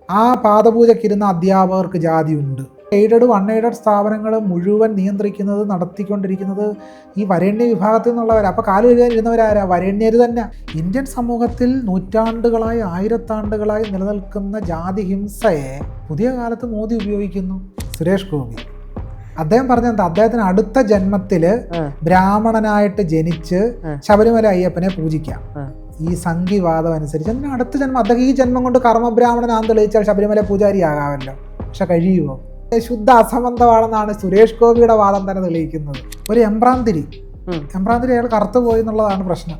ആ പാദപൂജയ്ക്കിരുന്ന അധ്യാപകർക്ക് ജാതിയുണ്ട്. Aided unaided സ്ഥാപനങ്ങൾ മുഴുവൻ നിയന്ത്രിക്കുന്നത് നടത്തിക്കൊണ്ടിരിക്കുന്നത് ഈ വരേണ്യ വിഭാഗത്തിൽ നിന്നുള്ളവരാണ്. അപ്പോൾ കാല് കഴുകാനിരുന്നവരാരാ? വരേണ്യർ തന്നെ. ഇന്ത്യൻ സമൂഹത്തിൽ നൂറ്റാണ്ടുകളായി ആയിരത്താണ്ടുകളായി നിലനിൽക്കുന്ന ജാതി ഹിംസയെ പുതിയ കാലത്ത് മോദി ഉപയോഗിക്കുന്നു. സുരേഷ് ഗോപി അദ്ദേഹം പറഞ്ഞെന്താ? അദ്ദേഹത്തിന് അടുത്ത ജന്മത്തിൽ ബ്രാഹ്മണനായിട്ട് ജനിച്ച് ശബരിമല അയ്യപ്പനെ പൂജിക്കാം. ഈ സംഘിവാദം അനുസരിച്ച് അതിന് അടുത്ത ജന്മം, അദ്ദേഹം ഈ ജന്മം കൊണ്ട് കർമ്മബ്രാഹ്മണനാന്ന് തെളിയിച്ചാൽ ശബരിമല പൂജാരിയാകാമല്ലോ. പക്ഷെ കഴിയുമോ? ശുദ്ധ അസംബന്ധമാണെന്നാണ് സുരേഷ് ഗോപിയുടെ വാദം തന്നെ തെളിയിക്കുന്നത്. ഒരു എംബ്രാന്തിരി അയാൾ കറുത്തു പോയി എന്നുള്ളതാണ് പ്രശ്നം.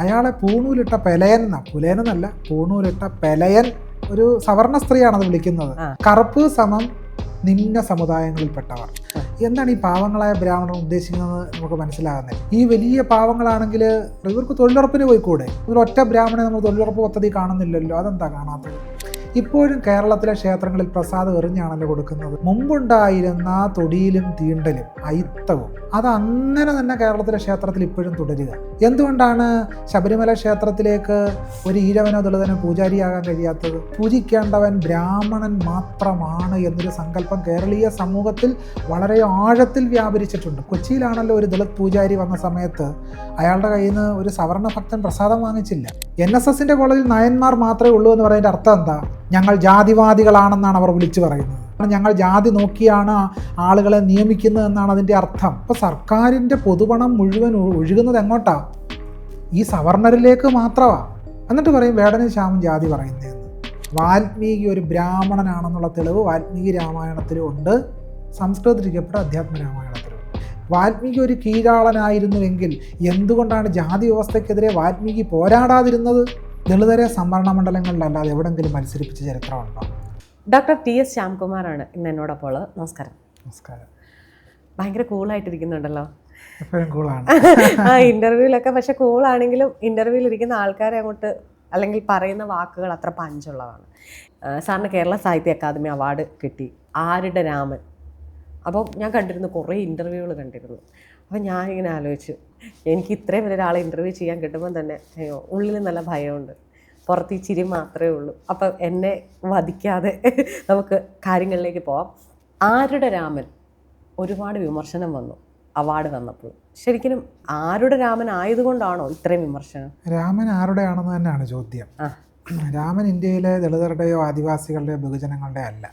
അയാളെ പൂണൂലിട്ട പെലയൻ പുലയനെന്നല്ല, പൂണൂലിട്ട പെലയൻ, ഒരു സവർണ സ്ത്രീയാണത് വിളിക്കുന്നത്. കറുപ്പ് സമം നിമ്ന സമുദായങ്ങളിൽപ്പെട്ടവർ. എന്താണ് ഈ പാവങ്ങളായ ബ്രാഹ്മണർ ഉദ്ദേശിക്കുന്നത് നമുക്ക് മനസ്സിലാകുന്നത്? ഈ വലിയ പാവങ്ങളാണെങ്കിൽ ഇവർക്ക് തൊഴിലുറപ്പിന് പോയിക്കൂടെ? ഒറ്റ ബ്രാഹ്മണനെ നമ്മൾ തൊഴിലുറപ്പ് പദ്ധതി കാണുന്നില്ലല്ലോ. അതെന്താ കാണാത്തത്? ഇപ്പോഴും കേരളത്തിലെ ക്ഷേത്രങ്ങളിൽ പ്രസാദം എറിഞ്ഞാണല്ലോ കൊടുക്കുന്നത്. മുമ്പുണ്ടായിരുന്ന തൊടിയിലും തീണ്ടലും അയിത്തവും അതങ്ങനെ തന്നെ കേരളത്തിലെ ക്ഷേത്രത്തിൽ ഇപ്പോഴും തുടരുക. എന്തുകൊണ്ടാണ് ശബരിമല ക്ഷേത്രത്തിലേക്ക് ഒരു ഈഴവനോ ദളിതനോ പൂജാരിയാകാൻ കഴിയാത്തത്? പൂജിക്കേണ്ടവൻ ബ്രാഹ്മണൻ മാത്രമാണ് എന്നൊരു സങ്കല്പം കേരളീയ സമൂഹത്തിൽ വളരെ ആഴത്തിൽ വ്യാപരിച്ചിട്ടുണ്ട്. കൊച്ചിയിലാണല്ലോ ഒരു ദളിത് പൂജാരി വന്ന സമയത്ത് അയാളുടെ കയ്യിൽ നിന്ന് ഒരു സവർണ ഭക്തൻ പ്രസാദം വാങ്ങിച്ചില്ല. NSSന്റെ കോളേജിൽ നായന്മാർ മാത്രമേ ഉള്ളൂ എന്ന് പറയുന്നതിൻ്റെ അർത്ഥം എന്താ? ഞങ്ങൾ ജാതിവാദികളാണെന്നാണ് അവർ വിളിച്ചു പറയുന്നത്. ഞങ്ങൾ ജാതി നോക്കിയാണ് ആളുകളെ നിയമിക്കുന്നത് എന്നാണ് അതിൻ്റെ അർത്ഥം. ഇപ്പോൾ സർക്കാരിൻ്റെ പൊതുപണം മുഴുവൻ ഒഴുകുന്നത് എങ്ങോട്ടാ? ഈ സവർണരിലേക്ക് മാത്രമാണ്. എന്നിട്ട് പറയും വേടനും ശ്യാമും ജാതി പറയുന്നതെന്ന്. വാൽമീകി ഒരു ബ്രാഹ്മണനാണെന്നുള്ള തെളിവ് വാൽമീകി രാമായണത്തിലും ഉണ്ട്, സംസ്കൃതത്തിരിക്കപ്പെട്ട അധ്യാത്മ രാമായണത്തിലും. വാൽമീകി ഒരു കീഴാളനായിരുന്നുവെങ്കിൽ എന്തുകൊണ്ടാണ് ജാതി വ്യവസ്ഥയ്ക്കെതിരെ വാൽമീകി പോരാടാതിരുന്നത്? ദളിതരെ സംവരണ മണ്ഡലങ്ങളിലല്ലാതെ എവിടെങ്കിലും മത്സരിപ്പിച്ച ചരിത്രമുണ്ടോ? ഡോക്ടർ TS ശ്യാംകുമാറാണ് ഇന്ന് എന്നോടൊപ്പം ഉള്ളത്. നമസ്കാരം. നമസ്കാരം. ഭയങ്കര കൂളായിട്ടിരിക്കുന്നുണ്ടല്ലോ. എപ്പോഴും കൂളാണ്. ഇന്റർവ്യൂലൊക്കെ. പക്ഷെ കൂളാണെങ്കിലും ഇന്റർവ്യൂവിൽ ഇരിക്കുന്ന ആൾക്കാരെ അങ്ങോട്ട് അല്ലെങ്കിൽ പറയുന്ന വാക്കുകൾ അത്ര പഞ്ചുള്ളതാണ്. സാറിന് കേരള സാഹിത്യ അക്കാദമി അവാർഡ് കിട്ടി. ആരുടെ രാമൻ. അപ്പോൾ ഞാൻ കണ്ടിരുന്നു, കുറേ ഇൻ്റർവ്യൂകൾ കണ്ടിരുന്നു. അപ്പോൾ ഞാനിങ്ങനെ ആലോചിച്ചു, എനിക്ക് ഇത്രയും വലിയൊരാളെ ഇൻ്റർവ്യൂ ചെയ്യാൻ കിട്ടുമ്പോൾ തന്നെ ഉള്ളിൽ നല്ല ഭയമുണ്ട്, പുറത്ത് ഈ ചിരി മാത്രമേ ഉള്ളൂ. അപ്പം എന്നെ വധിക്കാതെ നമുക്ക് കാര്യങ്ങളിലേക്ക് പോവാം. ആരുടെ രാമൻ ഒരുപാട് വിമർശനം വന്നു അവാർഡ് വന്നപ്പോൾ. ശരിക്കും ആരുടെ രാമൻ ആയതുകൊണ്ടാണോ ഇത്രയും വിമർശനം? രാമൻ ആരുടെയാണെന്ന് തന്നെയാണ് ചോദ്യം. രാമൻ ഇന്ത്യയിലെ ദളിതരുടെയോ ആദിവാസികളുടെയോ ബഹുജനങ്ങളുടെയോ അല്ല.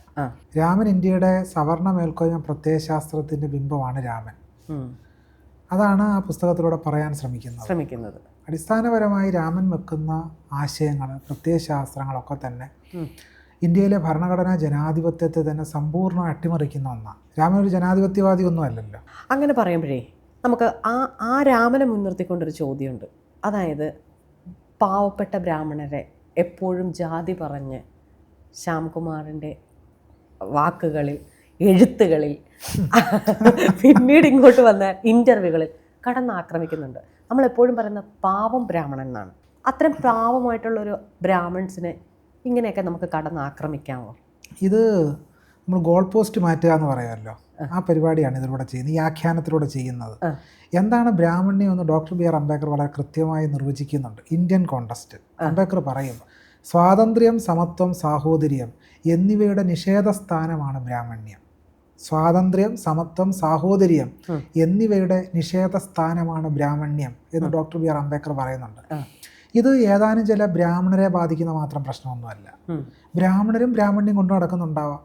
രാമൻ ഇന്ത്യയുടെ സവർണ മേൽക്കോയ്മ പ്രത്യയശാസ്ത്രത്തിൻ്റെ ബിംബമാണ് രാമൻ. അതാണ് ആ പുസ്തകത്തിലൂടെ പറയാൻ ശ്രമിക്കുന്നത്. അടിസ്ഥാനപരമായി രാമൻ വെക്കുന്ന ആശയങ്ങൾ, പ്രത്യയശാസ്ത്രങ്ങളൊക്കെ തന്നെ ഇന്ത്യയിലെ ഭരണഘടനാ ജനാധിപത്യത്തെ തന്നെ സമ്പൂർണ്ണം അട്ടിമറിക്കുന്ന ഒന്നാണ്. രാമൻ ഒരു ജനാധിപത്യവാദി ഒന്നും അല്ലല്ലോ. അങ്ങനെ പറയുമ്പോഴേ നമുക്ക് ആ രാമനെ മുൻനിർത്തിക്കൊണ്ടൊരു ചോദ്യമുണ്ട്. അതായത് പാവപ്പെട്ട ബ്രാഹ്മണരെ എപ്പോഴും ജാതി പറഞ്ഞ് ശ്യാംകുമാറിൻ്റെ വാക്കുകളിൽ, എഴുത്തുകളിൽ, പിന്നീട് ഇങ്ങോട്ട് വന്ന ഇൻ്റർവ്യൂകളിൽ കടന്നാക്രമിക്കുന്നുണ്ട്. നമ്മളെപ്പോഴും പറയുന്ന പാവം ബ്രാഹ്മണൻ എന്നാണ്. അത്രയും പാവമായിട്ടുള്ളൊരു ബ്രാഹ്മൺസിനെ ഇങ്ങനെയൊക്കെ നമുക്ക് കടന്നാക്രമിക്കാമോ? ഇത് നമ്മൾ ഗോൾ പോസ്റ്റ് മാറ്റുക എന്ന് പറയുമല്ലോ, ആ പരിപാടിയാണ് ഇതിലൂടെ ചെയ്യുന്നത്, ഈ ആഖ്യാനത്തിലൂടെ ചെയ്യുന്നത്. എന്താണ് ബ്രാഹ്മണ്യം എന്ന് ഡോക്ടർ BR അംബേദ്കർ വളരെ കൃത്യമായി നിർവചിക്കുന്നുണ്ട്. ഇന്ത്യൻ കോണ്ടസ്റ്റ് അംബേദ്കർ പറയും, സ്വാതന്ത്ര്യം, സമത്വം, സാഹോദര്യം എന്നിവയുടെ നിഷേധസ്ഥാനമാണ് ബ്രാഹ്മണ്യം. സ്വാതന്ത്ര്യം, സമത്വം, സാഹോദര്യം എന്നിവയുടെ നിഷേധസ്ഥാനമാണ് ബ്രാഹ്മണ്യം എന്ന് ഡോക്ടർ BR അംബേദ്കർ പറയുന്നുണ്ട്. ഇത് ഏതാനും ചില ബ്രാഹ്മണരെ ബാധിക്കുന്ന മാത്രം പ്രശ്നമൊന്നുമല്ല. ബ്രാഹ്മണരും ബ്രാഹ്മണ്യം കൊണ്ടു നടക്കുന്നുണ്ടാവാം,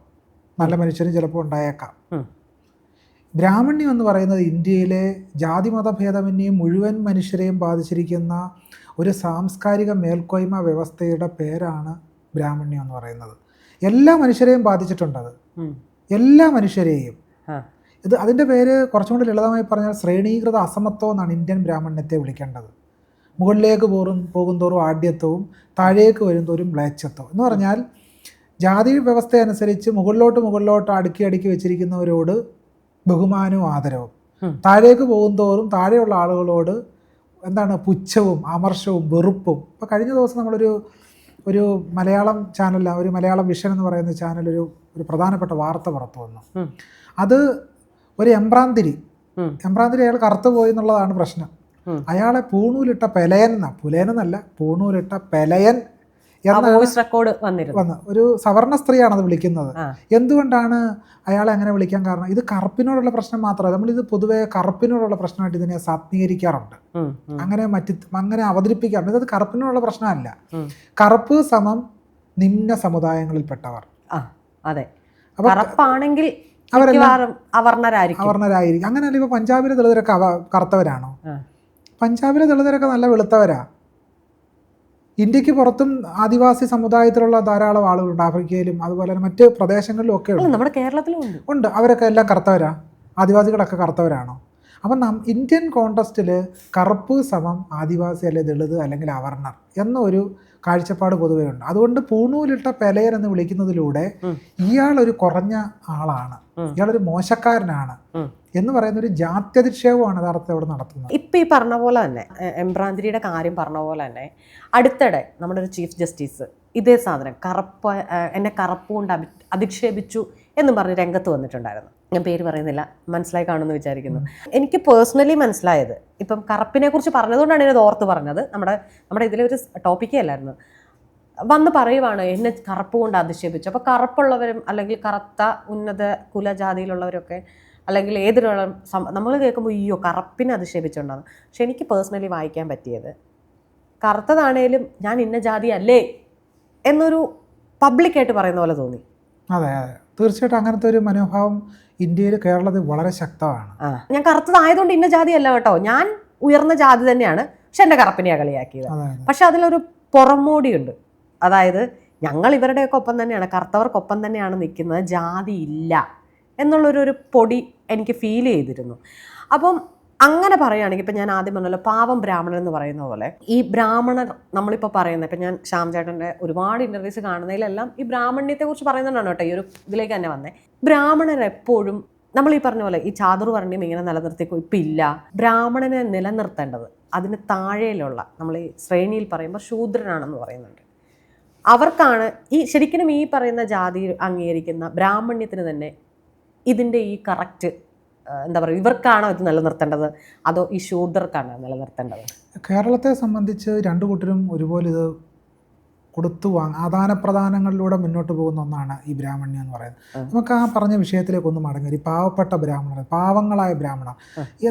നല്ല മനുഷ്യരും ചിലപ്പോൾ ഉണ്ടായേക്കാം. ബ്രാഹ്മണ്യം എന്ന് പറയുന്നത് ഇന്ത്യയിലെ ജാതിമതഭേദമന്യേ മുഴുവൻ മനുഷ്യരെയും ബാധിച്ചിരിക്കുന്ന ഒരു സാംസ്കാരിക മേൽക്കോയ്മ വ്യവസ്ഥയുടെ പേരാണ് ബ്രാഹ്മണ്യം എന്ന് പറയുന്നത്. എല്ലാ മനുഷ്യരെയും ബാധിച്ചിട്ടുണ്ടത്, എല്ലാ മനുഷ്യരെയും. അതിൻ്റെ പേര് കുറച്ചും കൂടി ലളിതമായി പറഞ്ഞാൽ ശ്രേണീകൃത അസമത്വം എന്നാണ് ഇന്ത്യൻ ബ്രാഹ്മണ്യത്തെ വിളിക്കേണ്ടത്. മുകളിലേക്ക് പോകുന്തോറും ആഢ്യത്വവും താഴേക്ക് വരുന്തോറും മ്ലേച്ഛത്വം എന്ന് പറഞ്ഞാൽ ജാതി വ്യവസ്ഥ അനുസരിച്ച് മുകളിലോട്ട് അടുക്കി വെച്ചിരിക്കുന്നവരോട് ബഹുമാനവും ആദരവും, താഴേക്ക് പോകുന്തോറും താഴെയുള്ള ആളുകളോട് എന്താണ് പുച്ഛവും അമർഷവും വെറുപ്പും. ഇപ്പോൾ കഴിഞ്ഞ ദിവസം നമ്മളൊരു മലയാളം ചാനൽ, ഒരു മലയാളം വിഷൻ എന്ന് പറയുന്ന ചാനൽ ഒരു പ്രധാനപ്പെട്ട വാർത്ത പുറത്തു വന്നു. അത് ഒരു എംബ്രാന്തിരി അയാൾ കറുത്തു പോയി എന്നുള്ളതാണ് പ്രശ്നം. അയാളെ പൂണൂലിട്ട പെലയൻ പുലയനെന്നല്ല, പൂണൂലിട്ട പെലയൻ വോയിസ് റെക്കോർഡ് വന്നിരുന്നു. ഒരു സവർണ സ്ത്രീയാണത് വിളിക്കുന്നത്. എന്തുകൊണ്ടാണ് അയാളെ അങ്ങനെ വിളിക്കാൻ കാരണം? ഇത് കറുപ്പിനോടുള്ള പ്രശ്നം മാത്രമല്ല, നമ്മളിത് പൊതുവെ കറുപ്പിനോടുള്ള പ്രശ്നമായിട്ട് ഇതിനെ സാത്മീകരിക്കാറുണ്ട്, അങ്ങനെ അവതരിപ്പിക്കാറുണ്ട്. ഇത് കറുപ്പിനോടുള്ള പ്രശ്നമല്ല. കറുപ്പ് സമം നിമ്ന സമുദായങ്ങളിൽപ്പെട്ടവർ. അതെ, കറുപ്പാണെങ്കിൽ അവരെല്ലാം അവർണരായിരിക്കും. അങ്ങനെയല്ല. ഇപ്പൊ പഞ്ചാബിലെ ദളിതരൊക്കെ കറുത്തവരാണോ? പഞ്ചാബിലെ ദളിതരൊക്കെ നല്ല വെളുത്തവരാ. ഇന്ത്യക്ക് പുറത്തും ആദിവാസി സമുദായത്തിലുള്ള ധാരാളം ആളുകളുണ്ട്, ആഫ്രിക്കയിലും അതുപോലെ തന്നെ മറ്റ് പ്രദേശങ്ങളിലും ഒക്കെ ഉണ്ട്. നമ്മുടെ കേരളത്തിലും ഉണ്ട്. അവരൊക്കെ എല്ലാം കറുത്തവരാ. ആദിവാസികളൊക്കെ കറുത്തവരാണോ? അപ്പം ഇന്ത്യൻ കോണ്ടസ്റ്റിൽ കറുപ്പ് സമം ആദിവാസി അല്ലെ ദളിത് അല്ലെങ്കിൽ അവർണർ എന്നൊരു കാഴ്ചപ്പാട് പൊതുവേ ഉണ്ട്. അതുകൊണ്ട് പൂണൂലിട്ട പെലയൻ എന്ന് വിളിക്കുന്നതിലൂടെ ഇയാളൊരു കുറഞ്ഞ ആളാണ്, ഇയാളൊരു മോശക്കാരനാണ് എന്ന് പറയുന്ന ഒരു ജാത്യധിക്ഷേപമാണ് യഥാർത്ഥത്തിൽ അവിടെ നടത്തുന്നത്. ഇപ്പം ഈ പറഞ്ഞ പോലെ തന്നെ എംബ്രാന്തിരിയുടെ കാര്യം പറഞ്ഞ പോലെ തന്നെ അടുത്തിടെ നമ്മുടെ ഒരു ചീഫ് ജസ്റ്റിസ് ഇതേ സാധനം എന്നെ കറുപ്പ് കൊണ്ട് അധിക്ഷേപിച്ചു എന്നും പറഞ്ഞ് രംഗത്ത് വന്നിട്ടുണ്ടായിരുന്നു. ഞാൻ പേര് പറയുന്നില്ല, മനസ്സിലായി കാണുമെന്ന് വിചാരിക്കുന്നു. എനിക്ക് പേഴ്സണലി മനസ്സിലായത്, ഇപ്പം കറുപ്പിനെ കുറിച്ച് പറഞ്ഞതുകൊണ്ടാണ് ഇത് ഓർത്ത് പറഞ്ഞത്. നമ്മുടെ ഇതിലൊരു ടോപ്പിക്കേ അല്ലായിരുന്നു. വന്ന് പറയുവാണ് എന്നെ കറുപ്പ് കൊണ്ട് അധിക്ഷേപിച്ചു. അപ്പോൾ കറുപ്പുള്ളവരും അല്ലെങ്കിൽ കറുത്ത ഉന്നത കുലജാതിയിലുള്ളവരൊക്കെ അല്ലെങ്കിൽ ഏതിലുള്ള നമ്മൾ കേൾക്കുമ്പോൾ അയ്യോ കറുപ്പിനെ അധിക്ഷേപിച്ചുകൊണ്ടാണ്. പക്ഷെ എനിക്ക് പേഴ്സണലി വായിക്കാൻ പറ്റിയത്, കറുത്തതാണേലും ഞാൻ ഇന്ന ജാതി അല്ലേ എന്നൊരു പബ്ലിക്കായിട്ട് പറയുന്ന പോലെ തോന്നി. അതെ അതെ, തീർച്ചയായിട്ടും അങ്ങനത്തെ ഒരു മനോഭാവം ഇന്ത്യയിൽ കേരളത്തിൽ വളരെ ശക്തമാണ്. ഞാൻ കറുത്തതായതുകൊണ്ട് ഇന്ന ജാതി അല്ല കേട്ടോ, ഞാൻ ഉയർന്ന ജാതി തന്നെയാണ്, പക്ഷെ എൻ്റെ കറുപ്പിനെയാണ് കളിയാക്കിയത്. പക്ഷെ അതിലൊരു പുറമോടിയുണ്ട്. അതായത് ഞങ്ങൾ ഇവരുടെയൊക്കെ ഒപ്പം തന്നെയാണ്, കറുത്തവർക്കൊപ്പം തന്നെയാണ് നിൽക്കുന്നത്, ജാതി ഇല്ല എന്നുള്ളൊരു പൊടി എനിക്ക് ഫീൽ ചെയ്തിരുന്നു. അപ്പം അങ്ങനെ പറയുകയാണെങ്കിൽ ഇപ്പം ഞാൻ ആദ്യം പറഞ്ഞല്ലോ പാവം ബ്രാഹ്മണൻ എന്ന് പറയുന്ന പോലെ, ഈ ബ്രാഹ്മണർ നമ്മളിപ്പോൾ പറയുന്നത്, ഇപ്പം ഞാൻ ശ്യാം ചേട്ടൻ്റെ ഒരുപാട് ഇൻ്റർവ്യൂസ് കാണുന്നതിലെല്ലാം ഈ ബ്രാഹ്മണ്യത്തെക്കുറിച്ച് പറയുന്നതാണ് കേട്ടോ ഈ ഒരു ഇതിലേക്ക് തന്നെ വന്നേ. ബ്രാഹ്മണർ എപ്പോഴും നമ്മൾ ഈ പറഞ്ഞ പോലെ ഈ ചാതുർവർണ്ണ്യം ഇങ്ങനെ നിലനിർത്തിക്കോ ഇപ്പം ഇല്ല. ബ്രാഹ്മണനെ നിലനിർത്തേണ്ടത് അതിന് താഴെയുള്ള നമ്മൾ ഈ ശ്രേണിയിൽ പറയുമ്പോൾ ശൂദ്രനാണെന്ന് പറയുന്നുണ്ട്. അവർക്കാണ് ഈ ശരിക്കും ഈ പറയുന്ന ജാതി അംഗീകരിക്കുന്ന ബ്രാഹ്മണ്യത്തിന് തന്നെ ഇതിൻ്റെ ഈ കറക്റ്റ് എന്താ പറയുക, ഇവർക്കാണോ ഇത് നിലനിർത്തേണ്ടത് അതോ ഈ ശൂദ്രർക്കാണോ നിലനിർത്തേണ്ടത്? കേരളത്തെ സംബന്ധിച്ച് രണ്ടു കൂട്ടരും ഒരുപോലെ ഇത് കൊടുത്തു ആദാനപ്രദാനങ്ങളിലൂടെ മുന്നോട്ട് പോകുന്ന ഒന്നാണ് ഈ ബ്രാഹ്മണ്യം എന്ന് പറയുന്നത്. നമുക്ക് ആ പറഞ്ഞ വിഷയത്തിലേക്ക് ഒന്ന് മടങ്ങി. ഈ പാവപ്പെട്ട ബ്രാഹ്മണർ, പാവങ്ങളായ ബ്രാഹ്മണർ,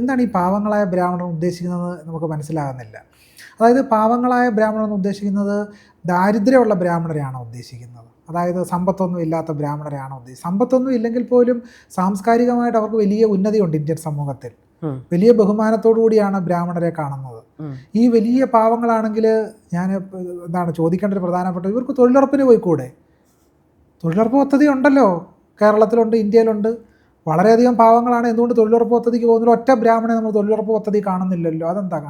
എന്താണ് ഈ പാവങ്ങളായ ബ്രാഹ്മണർ ഉദ്ദേശിക്കുന്നത് നമുക്ക് മനസ്സിലാകുന്നില്ല. അതായത് പാവങ്ങളായ ബ്രാഹ്മണർ എന്ന് ഉദ്ദേശിക്കുന്നത് ദാരിദ്ര്യമുള്ള ബ്രാഹ്മണരെയാണോ ഉദ്ദേശിക്കുന്നത്? അതായത് സമ്പത്തൊന്നും ഇല്ലാത്ത ബ്രാഹ്മണരെയാണോ ഉദ്ദേശിക്കുന്നത്? സമ്പത്തൊന്നും ഇല്ലെങ്കിൽ പോലും സാംസ്കാരികമായിട്ട് അവർക്ക് വലിയ ഉന്നതിയുണ്ട് ഇന്ത്യൻ സമൂഹത്തിൽ, വലിയ ബഹുമാനത്തോടു കൂടിയാണ് ബ്രാഹ്മണരെ കാണുന്നത്. ഈ വലിയ പാവങ്ങളാണെങ്കിൽ ഞാൻ എന്താണ് ചോദിക്കേണ്ട ഒരു പ്രധാനപ്പെട്ട, ഇവർക്ക് തൊഴിലുറപ്പിന് പോയിക്കൂടെ? തൊഴിലുറപ്പ് പദ്ധതി ഉണ്ടല്ലോ, കേരളത്തിലുണ്ട്, ഇന്ത്യയിലുണ്ട്. വളരെയധികം പാവങ്ങളാണ്, എന്തുകൊണ്ട് തൊഴിലുറപ്പ് പദ്ധതിക്ക് പോകുന്നില്ല? ഒറ്റ ബ്രാഹ്മണനെ നമ്മൾ തൊഴിലുറപ്പ് പദ്ധതി കാണുന്നില്ലല്ലോ. അതെന്താ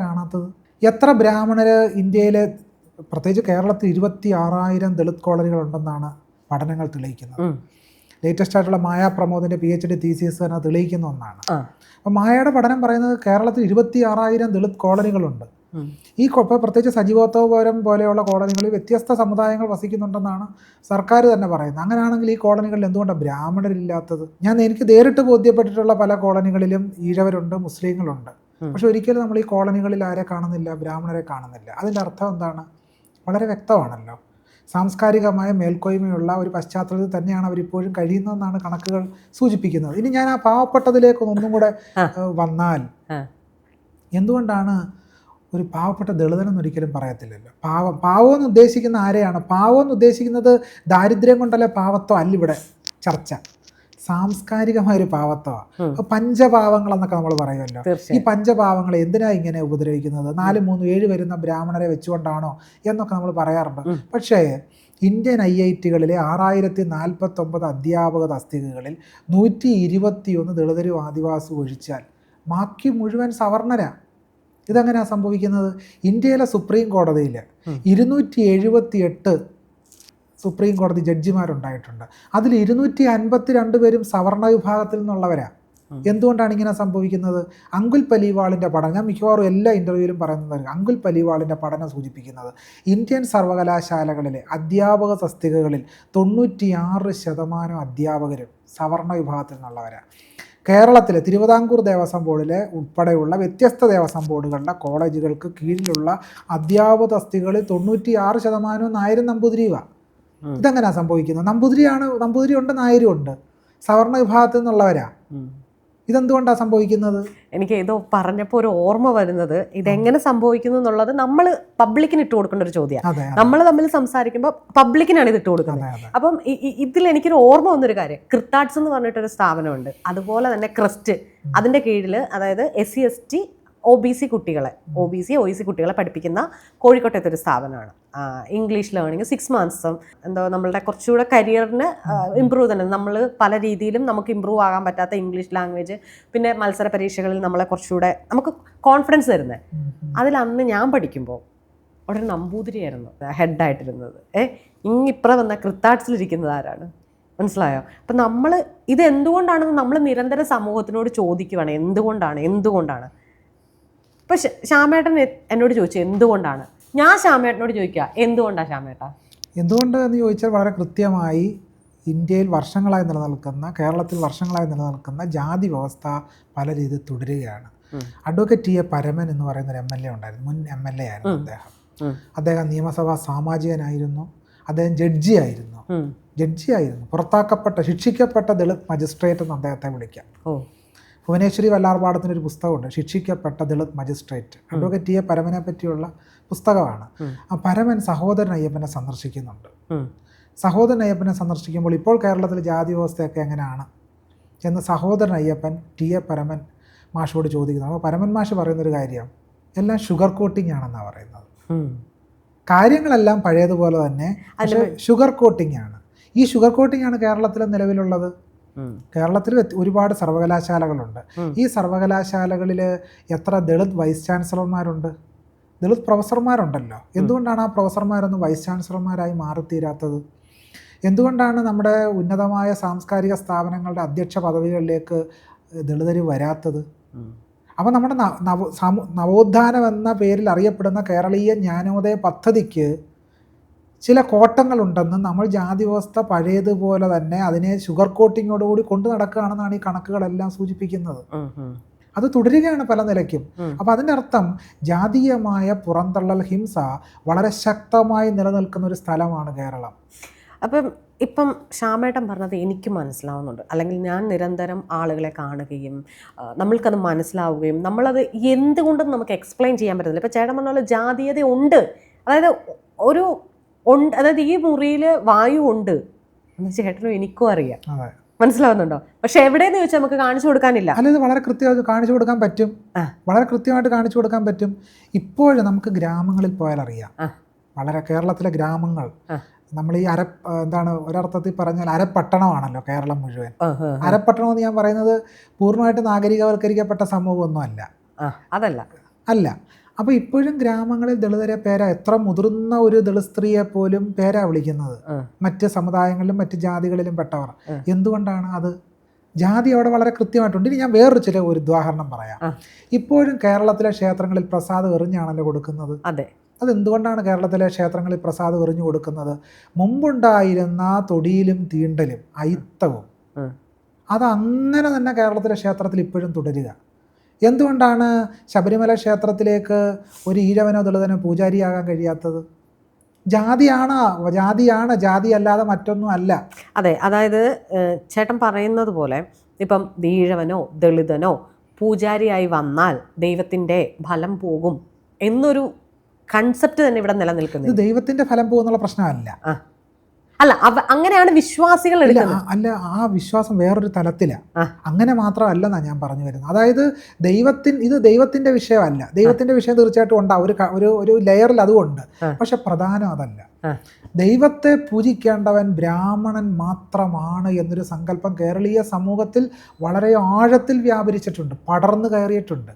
കാണാത്തത്? എത്ര ബ്രാഹ്മണർ ഇന്ത്യയിലെ, പ്രത്യേകിച്ച് കേരളത്തിൽ 26,000 ദളിത് കോളനികളുണ്ടെന്നാണ് പഠനങ്ങൾ തെളിയിക്കുന്നത്. ലേറ്റസ്റ്റ് ആയിട്ടുള്ള മായ പ്രമോദിൻ്റെ PhD തീസിസ് തന്നെ തെളിയിക്കുന്ന ഒന്നാണ്. അപ്പോൾ മായയുടെ പഠനം പറയുന്നത് കേരളത്തിൽ 26,000 ദളിത് കോളനികളുണ്ട്. ഈ പ്രത്യേകിച്ച് സജീവോത്തവപുരം പോലെയുള്ള കോളനികളിൽ വ്യത്യസ്ത സമുദായങ്ങൾ വസിക്കുന്നുണ്ടെന്നാണ് സർക്കാർ തന്നെ പറയുന്നത്. അങ്ങനെയാണെങ്കിൽ ഈ കോളനികളിൽ എന്തുകൊണ്ടാണ് ബ്രാഹ്മണരില്ലാത്തത്? എനിക്ക് നേരിട്ട് ബോധ്യപ്പെട്ടിട്ടുള്ള പല കോളനികളിലും ഈഴവരുണ്ട്, മുസ്ലിങ്ങളുണ്ട്. പക്ഷെ ഒരിക്കലും നമ്മൾ ഈ കോളനികളിൽ ആരെ കാണുന്നില്ല? ബ്രാഹ്മണരെ കാണുന്നില്ല. അതിൻ്റെ അർത്ഥം എന്താണ്? വളരെ വ്യക്തമാണല്ലോ. സാംസ്കാരികമായ മേൽക്കോയ്മയുള്ള ഒരു പശ്ചാത്തലത്തിൽ തന്നെയാണ് അവരിപ്പോഴും കഴിയുന്നതെന്നാണ് കണക്കുകൾ സൂചിപ്പിക്കുന്നത്. ഇനി ഞാൻ ആ പാവപ്പെട്ടതിലേക്കൊന്നും കൂടെ വന്നാൽ, എന്തുകൊണ്ടാണ് ഒരു പാവപ്പെട്ട ദളിതനെന്ന് ഒരിക്കലും പറയത്തില്ലല്ലോ? പാവം എന്ന് ഉദ്ദേശിക്കുന്ന ആരെയാണ്? പാവം എന്ന് ഉദ്ദേശിക്കുന്നത് ദാരിദ്ര്യം കൊണ്ടല്ലേ പാവത്വം അല്ല ഇവിടെ ചർച്ച. സാംസ്കാരികമായൊരു പാവത്വമാണ്. പഞ്ചപാവങ്ങൾ എന്നൊക്കെ നമ്മൾ പറയുമല്ലോ. ഈ പഞ്ചപാവങ്ങളെ എന്തിനാ ഇങ്ങനെ ഉപദ്രവിക്കുന്നത്? 4, 3, 7 വരുന്ന ബ്രാഹ്മണരെ വെച്ചുകൊണ്ടാണോ എന്നൊക്കെ നമ്മൾ പറയാറുണ്ട്. പക്ഷേ ഇന്ത്യൻ IIT-കളിലെ 6049 അധ്യാപക തസ്തികകളിൽ 121 ദളിതരും ആദിവാസിയും ഒഴിച്ചാൽ ബാക്കി മുഴുവൻ സവർണരാ. ഇതെങ്ങനെയാണ് സംഭവിക്കുന്നത്? ഇന്ത്യയിലെ സുപ്രീം കോടതിയിൽ 278 സുപ്രീം കോടതി ജഡ്ജിമാരുണ്ടായിട്ടുണ്ട്. അതിൽ 252 പേരും സവർണ വിഭാഗത്തിൽ നിന്നുള്ളവരാണ്. എന്തുകൊണ്ടാണ് ഇങ്ങനെ സംഭവിക്കുന്നത്? അങ്കുൽ പലിവാളിൻ്റെ പഠനം, ഞാൻ മിക്കവാറും എല്ലാ ഇൻ്റർവ്യൂവിലും പറയുന്നത്, അങ്കുൽ പലിവാളിൻ്റെ പഠനം സൂചിപ്പിക്കുന്നത് ഇന്ത്യൻ സർവകലാശാലകളിലെ അധ്യാപക തസ്തികകളിൽ 96% അധ്യാപകരും സവർണ വിഭാഗത്തിൽ നിന്നുള്ളവരാണ്. കേരളത്തിലെ തിരുവിതാംകൂർ ദേവസ്വം ബോർഡിലെ ഉൾപ്പെടെയുള്ള വ്യത്യസ്ത ദേവസ്വം ബോർഡുകളുടെ കോളേജുകൾക്ക് കീഴിലുള്ള അധ്യാപക തസ്തികകളിൽ 96% നായരും നമ്പൂതിരിയുമാണ്. ഇതെങ്ങനെയാണ് സംഭവിക്കുന്നത്? നമ്പൂതിരി ഉണ്ട്, നായരും ഉണ്ട്, സവർണ വിഭാഗത്തിൽ നിന്നുള്ളവരാ. ഇതെന്തുകൊണ്ടാണ് സംഭവിക്കുന്നത്? എനിക്ക് ഏതോ പറഞ്ഞപ്പോൾ ഒരു ഓർമ്മ വരുന്നത്, ഇതെങ്ങനെ സംഭവിക്കുന്നു എന്നുള്ളത് നമ്മൾ പബ്ലിക്കിന് ഇട്ട് കൊടുക്കേണ്ട ഒരു ചോദ്യമാണ്. നമ്മൾ തമ്മിൽ സംസാരിക്കുമ്പോൾ പബ്ലിക്കിനാണ് ഇത് ഇട്ട് കൊടുക്കുന്നത്. അപ്പം ഇതിൽ എനിക്കൊരു ഓർമ്മ വന്നൊരു കാര്യം, ക്രിത്താർട്സ് എന്ന് പറഞ്ഞിട്ടൊരു സ്ഥാപനമുണ്ട്. അതുപോലെ തന്നെ ക്രസ്റ്റ്, അതിൻ്റെ കീഴിൽ അതായത് SC ST OBC കുട്ടികളെ, OBC OEC കുട്ടികളെ പഠിപ്പിക്കുന്ന കോഴിക്കോട്ടത്തെ ഒരു സ്ഥാപനമാണ്. ഇംഗ്ലീഷ് ലേണിംഗ് 6 months എന്തോ നമ്മളുടെ കുറച്ചുകൂടെ കരിയറിന് ഇമ്പ്രൂവ് തന്നെ, നമ്മൾ പല രീതിയിലും നമുക്ക് ഇമ്പ്രൂവ് ആകാൻ പറ്റാത്ത ഇംഗ്ലീഷ് ലാംഗ്വേജ്, പിന്നെ മത്സര പരീക്ഷകളിൽ നമ്മളെ കുറച്ചുകൂടെ നമുക്ക് കോൺഫിഡൻസ് തരുന്നത്. അതിൽ അന്ന് ഞാൻ പഠിക്കുമ്പോൾ അവിടെ ഒരു നമ്പൂതിരിയായിരുന്നു ഹെഡായിട്ടിരുന്നത്. ഇങ്ങിപ്പുറ വന്ന ക്രിത്താർട്സിലിരിക്കുന്നത് ആരാണ്? മനസ്സിലായോ? അപ്പം നമ്മൾ ഇത് എന്തുകൊണ്ടാണെന്ന് നമ്മൾ നിരന്തരം സമൂഹത്തിനോട് ചോദിക്കുവാണ്, എന്തുകൊണ്ടാണ്. ഇപ്പം ശ്യാമേട്ടൻ എന്നോട് ചോദിച്ചു എന്തുകൊണ്ടാണ്, ഞാൻ ശ്യാമേട്ടനോട് ചോദിക്കുക എന്തുകൊണ്ടാണ് ശ്യാമേട്ട? എന്തുകൊണ്ട് എന്ന് ചോദിച്ചാൽ വളരെ കൃത്യമായി ഇന്ത്യയിൽ വർഷങ്ങളായി നിലനിൽക്കുന്ന, കേരളത്തിൽ വർഷങ്ങളായി നിലനിൽക്കുന്ന ജാതി വ്യവസ്ഥ പല രീതിയിൽ തുടരുകയാണ്. അഡ്വക്കേറ്റ് ടി.എ. പരമൻ എന്ന് പറയുന്ന ഒരു MLA ഉണ്ടായിരുന്നു, മുൻ MLA ആയിരുന്നു അദ്ദേഹം നിയമസഭാ സാമാജികനായിരുന്നു, അദ്ദേഹം ജഡ്ജിയായിരുന്നു, ശിക്ഷിക്കപ്പെട്ട ദളിത് മജിസ്ട്രേറ്റ് എന്ന് അദ്ദേഹത്തെ വിളിക്കാം. ഭുവനേശ്വരി വല്ലാർപാടത്തിനൊരു പുസ്തകമുണ്ട്, ശിക്ഷിക്കപ്പെട്ട ദളിത് മജിസ്ട്രേറ്റ്, അഡ്വക്കേറ്റ് ടി.എ. പരമനെ പറ്റിയുള്ള പുസ്തകമാണ്. ആ പരമൻ സഹോദരൻ അയ്യപ്പനെ സന്ദർശിക്കുന്നുണ്ട്. സഹോദരൻ അയ്യപ്പനെ സന്ദർശിക്കുമ്പോൾ ഇപ്പോൾ കേരളത്തിലെ ജാതി വ്യവസ്ഥയൊക്കെ എങ്ങനെയാണ് എന്ന് സഹോദരൻ അയ്യപ്പൻ ടി.എ. പരമൻ മാഷോട് ചോദിക്കുന്നു. അപ്പോൾ പരമൻ മാഷ് പറയുന്നൊരു കാര്യം, എല്ലാം ഷുഗർ കോട്ടിംഗ് ആണെന്നാണ് പറയുന്നത്. കാര്യങ്ങളെല്ലാം പഴയതുപോലെ തന്നെ, പക്ഷേ ഷുഗർ കോട്ടിംഗ് ആണ്. ഈ ഷുഗർ കോട്ടിംഗ് ആണ് കേരളത്തിൽ നിലവിലുള്ളത്. കേരളത്തിൽ ഒരുപാട് സർവകലാശാലകളുണ്ട്. ഈ സർവകലാശാലകളിൽ എത്ര ദളിത് വൈസ് ചാൻസലർമാരുണ്ട്, ദളിത് പ്രൊഫസർമാരുണ്ടല്ലോ. എന്തുകൊണ്ടാണ് ആ പ്രൊഫസർമാരൊന്നും വൈസ് ചാൻസലർമാരായി മാറിത്തീരാത്തത്? എന്തുകൊണ്ടാണ് നമ്മുടെ ഉന്നതമായ സാംസ്കാരിക സ്ഥാപനങ്ങളുടെ അധ്യക്ഷ പദവികളിലേക്ക് ദളിതർ വരാത്തത്? അപ്പോൾ നമ്മുടെ നവോത്ഥാനം എന്ന പേരിൽ അറിയപ്പെടുന്ന കേരളീയ ജ്ഞാനോദയ പദ്ധതിക്ക് ചില കോട്ടങ്ങളുണ്ടെന്നും നമ്മൾ ജാതി വ്യവസ്ഥ പഴയതുപോലെ തന്നെ അതിനെ ഷുഗർ കോട്ടിങ്ങോടുകൂടി കൊണ്ടു നടക്കുകയാണെന്നാണ് ഈ കണക്കുകളെല്ലാം സൂചിപ്പിക്കുന്നത്. അത് തുടരുകയാണ് പല നിലയ്ക്കും. അപ്പോൾ അതിൻ്റെ അർത്ഥം ജാതീയമായ പുറന്തള്ളൽ, ഹിംസ വളരെ ശക്തമായി നിലനിൽക്കുന്ന ഒരു സ്ഥലമാണ് കേരളം. ഇപ്പം ശ്യാമേട്ടൻ പറഞ്ഞത് എനിക്ക് മനസ്സിലാവുന്നുണ്ട്, അല്ലെങ്കിൽ ഞാൻ നിരന്തരം ആളുകളെ കാണുകയും നമ്മൾക്കത് മനസ്സിലാവുകയും നമ്മളത് എന്തുകൊണ്ടും നമുക്ക് എക്സ്പ്ലെയിൻ ചെയ്യാൻ പറ്റുന്നില്ല. ഇപ്പോൾ ചേട്ടൻ പറഞ്ഞ പോലെ ജാതീയത ഉണ്ട്, അതായത് ഈ മുറിയിൽ വായു ഉണ്ട് എന്ന് ചേട്ടനും എനിക്കും അറിയാം, മനസ്സിലാവുന്നുണ്ടോ? പക്ഷെ എവിടെയെന്ന് ചോദിച്ചാൽ നമുക്ക് കാണിച്ചു കൊടുക്കാനില്ല. അല്ലത് വളരെ കൃത്യമായിട്ട് കാണിച്ചു കൊടുക്കാൻ പറ്റും, വളരെ കൃത്യമായിട്ട് കാണിച്ചു കൊടുക്കാൻ പറ്റും. ഇപ്പോഴും നമുക്ക് ഗ്രാമങ്ങളിൽ പോയാൽ അറിയാം, വളരെ കേരളത്തിലെ ഗ്രാമങ്ങൾ, നമ്മൾ ഈ ഒരർത്ഥത്തിൽ പറഞ്ഞാൽ അരപ്പട്ടണമാണല്ലോ കേരളം മുഴുവൻ. അരപ്പട്ടണം എന്ന് ഞാൻ പറയുന്നത് പൂർണ്ണമായിട്ട് നാഗരികവൽക്കരിക്കപ്പെട്ട സമൂഹമൊന്നും അല്ല. അപ്പോൾ ഇപ്പോഴും ഗ്രാമങ്ങളിൽ ദളിതരെ എത്ര മുതിർന്ന ഒരു ദളിത് സ്ത്രീയെ പോലും വിളിക്കുന്നത്, മറ്റ് സമുദായങ്ങളിലും മറ്റ് ജാതികളിലും പെട്ടവർ. എന്തുകൊണ്ടാണ് അത്? ജാതി അവിടെ വളരെ കൃത്യമായിട്ടുണ്ട്. ഇനി ഞാൻ വേറൊരു ഒരു ഉദാഹരണം പറയാം. ഇപ്പോഴും കേരളത്തിലെ ക്ഷേത്രങ്ങളിൽ പ്രസാദം എറിഞ്ഞാണല്ലോ കൊടുക്കുന്നത്. അതെന്തുകൊണ്ടാണ് കേരളത്തിലെ ക്ഷേത്രങ്ങളിൽ പ്രസാദം എറിഞ്ഞു കൊടുക്കുന്നത്? മുമ്പുണ്ടായിരുന്ന തൊടിയിലും തീണ്ടലും അയിത്തവും അതങ്ങനെ തന്നെ കേരളത്തിലെ ക്ഷേത്രത്തിൽ ഇപ്പോഴും തുടരുക. എന്തുകൊണ്ടാണ് ശബരിമല ക്ഷേത്രത്തിലേക്ക് ഒരു ഈഴവനോ ദളിതനോ പൂജാരിയാകാൻ കഴിയാത്തത്? ജാതിയാണ്, ജാതി അല്ലാതെ മറ്റൊന്നും അല്ല. അതെ, അതായത് ചേട്ടൻ പറയുന്നത് പോലെ ഇപ്പം ഈഴവനോ ദളിതനോ പൂജാരിയായി വന്നാൽ ദൈവത്തിൻ്റെ ഫലം പോകും എന്നൊരു കൺസെപ്റ്റ് തന്നെ ഇവിടെ നിലനിൽക്കുന്നത്. ദൈവത്തിൻ്റെ ഫലം പോകുന്നുള്ള പ്രശ്നമല്ല, അങ്ങനെയാണ് വിശ്വാസികൾ എടുക്കുന്നത്. അല്ല, ആ വിശ്വാസം വേറൊരു തലത്തിലാണ്. അങ്ങനെ മാത്രമല്ലെന്നാണ് ഞാൻ പറഞ്ഞു വരുന്നത്. അതായത് ഇത് ദൈവത്തിന്റെ വിഷയമല്ല. ദൈവത്തിന്റെ വിഷയം തീർച്ചയായിട്ടും ഉണ്ടാവും, ഒരു ലെയറിൽ അതുകൊണ്ട്. പക്ഷെ പ്രധാനം അതല്ല. ദൈവത്തെ പൂജിക്കേണ്ടവൻ ബ്രാഹ്മണൻ മാത്രമാണ് എന്നൊരു സങ്കല്പം കേരളീയ സമൂഹത്തിൽ വളരെ ആഴത്തിൽ വ്യാപരിച്ചിട്ടുണ്ട്, പടർന്നു കയറിയിട്ടുണ്ട്.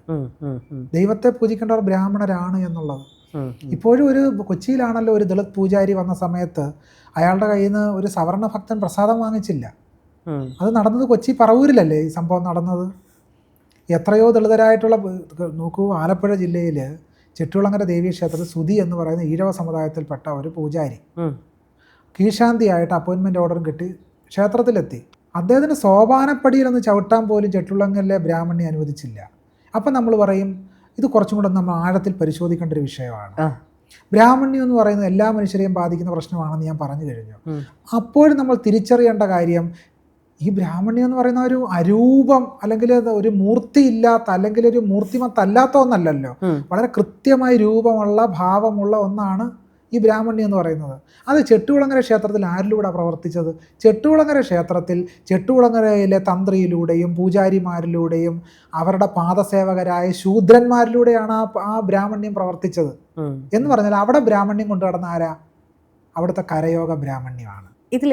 ദൈവത്തെ പൂജിക്കേണ്ടവർ ബ്രാഹ്മണരാണ് എന്നുള്ളത്. ഇപ്പോഴും കൊച്ചിയിലാണല്ലോ ഒരു ദളിത് പൂജാരി വന്ന സമയത്ത് അയാളുടെ കയ്യിൽ നിന്ന് ഒരു സവർണ ഭക്തൻ പ്രസാദം വാങ്ങിച്ചില്ല. അത് നടന്നത് കൊച്ചി പറവൂരിലല്ലേ ഈ സംഭവം നടന്നത്. എത്രയോ ദളിതരായിട്ടുള്ള, നോക്കൂ, ആലപ്പുഴ ജില്ലയിൽ ചെട്ടുകുളങ്ങര ദേവീക്ഷേത്രത്തിൽ സുധി എന്ന് പറയുന്ന ഈഴവ സമുദായത്തിൽപ്പെട്ട ഒരു പൂജാരി കീഴ്ശാന്തിയായിട്ട് അപ്പോയിൻമെൻറ്റ് ഓർഡറും കിട്ടി ക്ഷേത്രത്തിലെത്തി. അദ്ദേഹത്തിന് സോപാനപ്പടിയിലൊന്ന് ചവിട്ടാൻ പോലും ചെട്ടുളങ്ങലിലെ ബ്രാഹ്മണ്യെ അനുവദിച്ചില്ല. അപ്പം നമ്മൾ പറയും ഇത് കുറച്ചും കൂടെ നമ്മൾ ആഴത്തിൽ പരിശോധിക്കേണ്ട ഒരു വിഷയമാണ്. ബ്രാഹ്മണ്യം എന്ന് പറയുന്നത് എല്ലാ മനുഷ്യരെയും ബാധിക്കുന്ന പ്രശ്നമാണെന്ന് ഞാൻ പറഞ്ഞു കഴിഞ്ഞു. അപ്പോഴും നമ്മൾ തിരിച്ചറിയേണ്ട കാര്യം, ഈ ബ്രാഹ്മണ്യം എന്ന് പറയുന്ന ഒരു അരൂപം അല്ലെങ്കിൽ ഒരു മൂർത്തിയില്ലാത്ത അല്ലെങ്കിൽ ഒരു മൂർത്തിമത്തല്ലാത്ത ഒന്നല്ലല്ലോ. വളരെ കൃത്യമായി രൂപമുള്ള ഭാവമുള്ള ഒന്നാണ് ഈ ബ്രാഹ്മണ്യം എന്ന് പറയുന്നത്. അത് ചെട്ടുകുളങ്ങര ക്ഷേത്രത്തിൽ ആരിലൂടെ പ്രവർത്തിച്ചത്? ചെട്ടുകുളങ്ങര ക്ഷേത്രത്തിൽ ചെട്ടുകുളങ്ങരയിലെ തന്ത്രിയിലൂടെയും പൂജാരിമാരിലൂടെയും അവരുടെ പാദസേവകരായ ശൂദ്രന്മാരിലൂടെയാണ് ആ ബ്രാഹ്മണ്യം പ്രവർത്തിച്ചത്. എന്ന് പറഞ്ഞാൽ അവിടെ ബ്രാഹ്മണ്യം കൊണ്ടു നടന്ന ആരാ? അവിടുത്തെ കരയോഗ ബ്രാഹ്മണ്യമാണ്. ഇതിൽ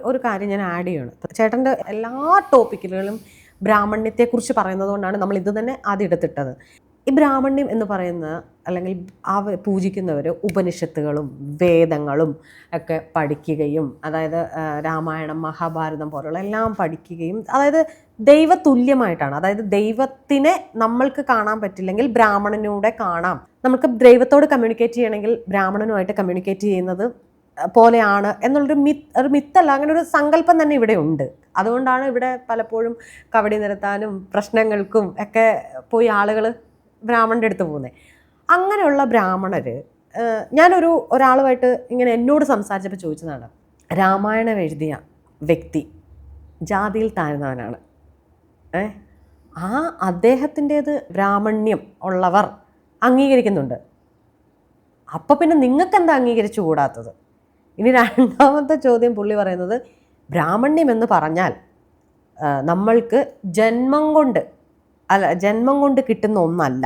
ഒരു കാര്യം ഞാൻ ആഡ് ചെയ്യണം. ചേട്ടൻ്റെ എല്ലാ ടോപ്പിക്കുകളും ബ്രാഹ്മണ്യത്തെക്കുറിച്ച് പറയുന്നത് കൊണ്ടാണ് നമ്മൾ ഇത് തന്നെ ആദ്യം എടുത്തിട്ടത്. ഈ ബ്രാഹ്മണ്യം എന്ന് പറയുന്ന അല്ലെങ്കിൽ പൂജിക്കുന്നവർ ഉപനിഷത്തുകളും വേദങ്ങളും ഒക്കെ പഠിക്കുകയും, അതായത് രാമായണം മഹാഭാരതം പോലുള്ള എല്ലാം പഠിക്കുകയും, അതായത് ദൈവതുല്യമായിട്ടാണ്. അതായത് ദൈവത്തിനെ നമ്മൾക്ക് കാണാൻ പറ്റില്ലെങ്കിൽ ബ്രാഹ്മണനൂടെ കാണാം. നമുക്ക് ദൈവത്തോട് കമ്മ്യൂണിക്കേറ്റ് ചെയ്യണമെങ്കിൽ ബ്രാഹ്മണനുമായിട്ട് കമ്മ്യൂണിക്കേറ്റ് ചെയ്യുന്നത് പോലെയാണ് എന്നുള്ളൊരു മിത്തല്ല, അങ്ങനെ ഒരു സങ്കല്പം തന്നെ ഇവിടെ ഉണ്ട്. അതുകൊണ്ടാണ് ഇവിടെ പലപ്പോഴും കവടി നിരത്താനും പ്രശ്നങ്ങൾക്കും ഒക്കെ പോയി ആളുകൾ ബ്രാഹ്മണൻ്റെ അടുത്ത് പോകുന്നത്. അങ്ങനെയുള്ള ബ്രാഹ്മണർ, ഒരാളുമായിട്ട് ഇങ്ങനെ എന്നോട് സംസാരിച്ചപ്പോൾ ചോദിച്ചതാണ്, രാമായണം എഴുതിയ വ്യക്തി ജാതിയിൽ താഴ്ന്നവനാണ്, അദ്ദേഹത്തിൻ്റേത് ബ്രാഹ്മണ്യം ഉള്ളവർ അംഗീകരിക്കുന്നുണ്ട്, അപ്പോൾ പിന്നെ നിങ്ങൾക്ക് എന്താ അംഗീകരിച്ചു കൂടാത്തത്? ഇനി രണ്ടാമത്തെ ചോദ്യം പുള്ളി പറയുന്നത്, ബ്രാഹ്മണ്യം എന്ന് പറഞ്ഞാൽ നമ്മൾക്ക് ജന്മം കൊണ്ട് കിട്ടുന്ന ഒന്നല്ല,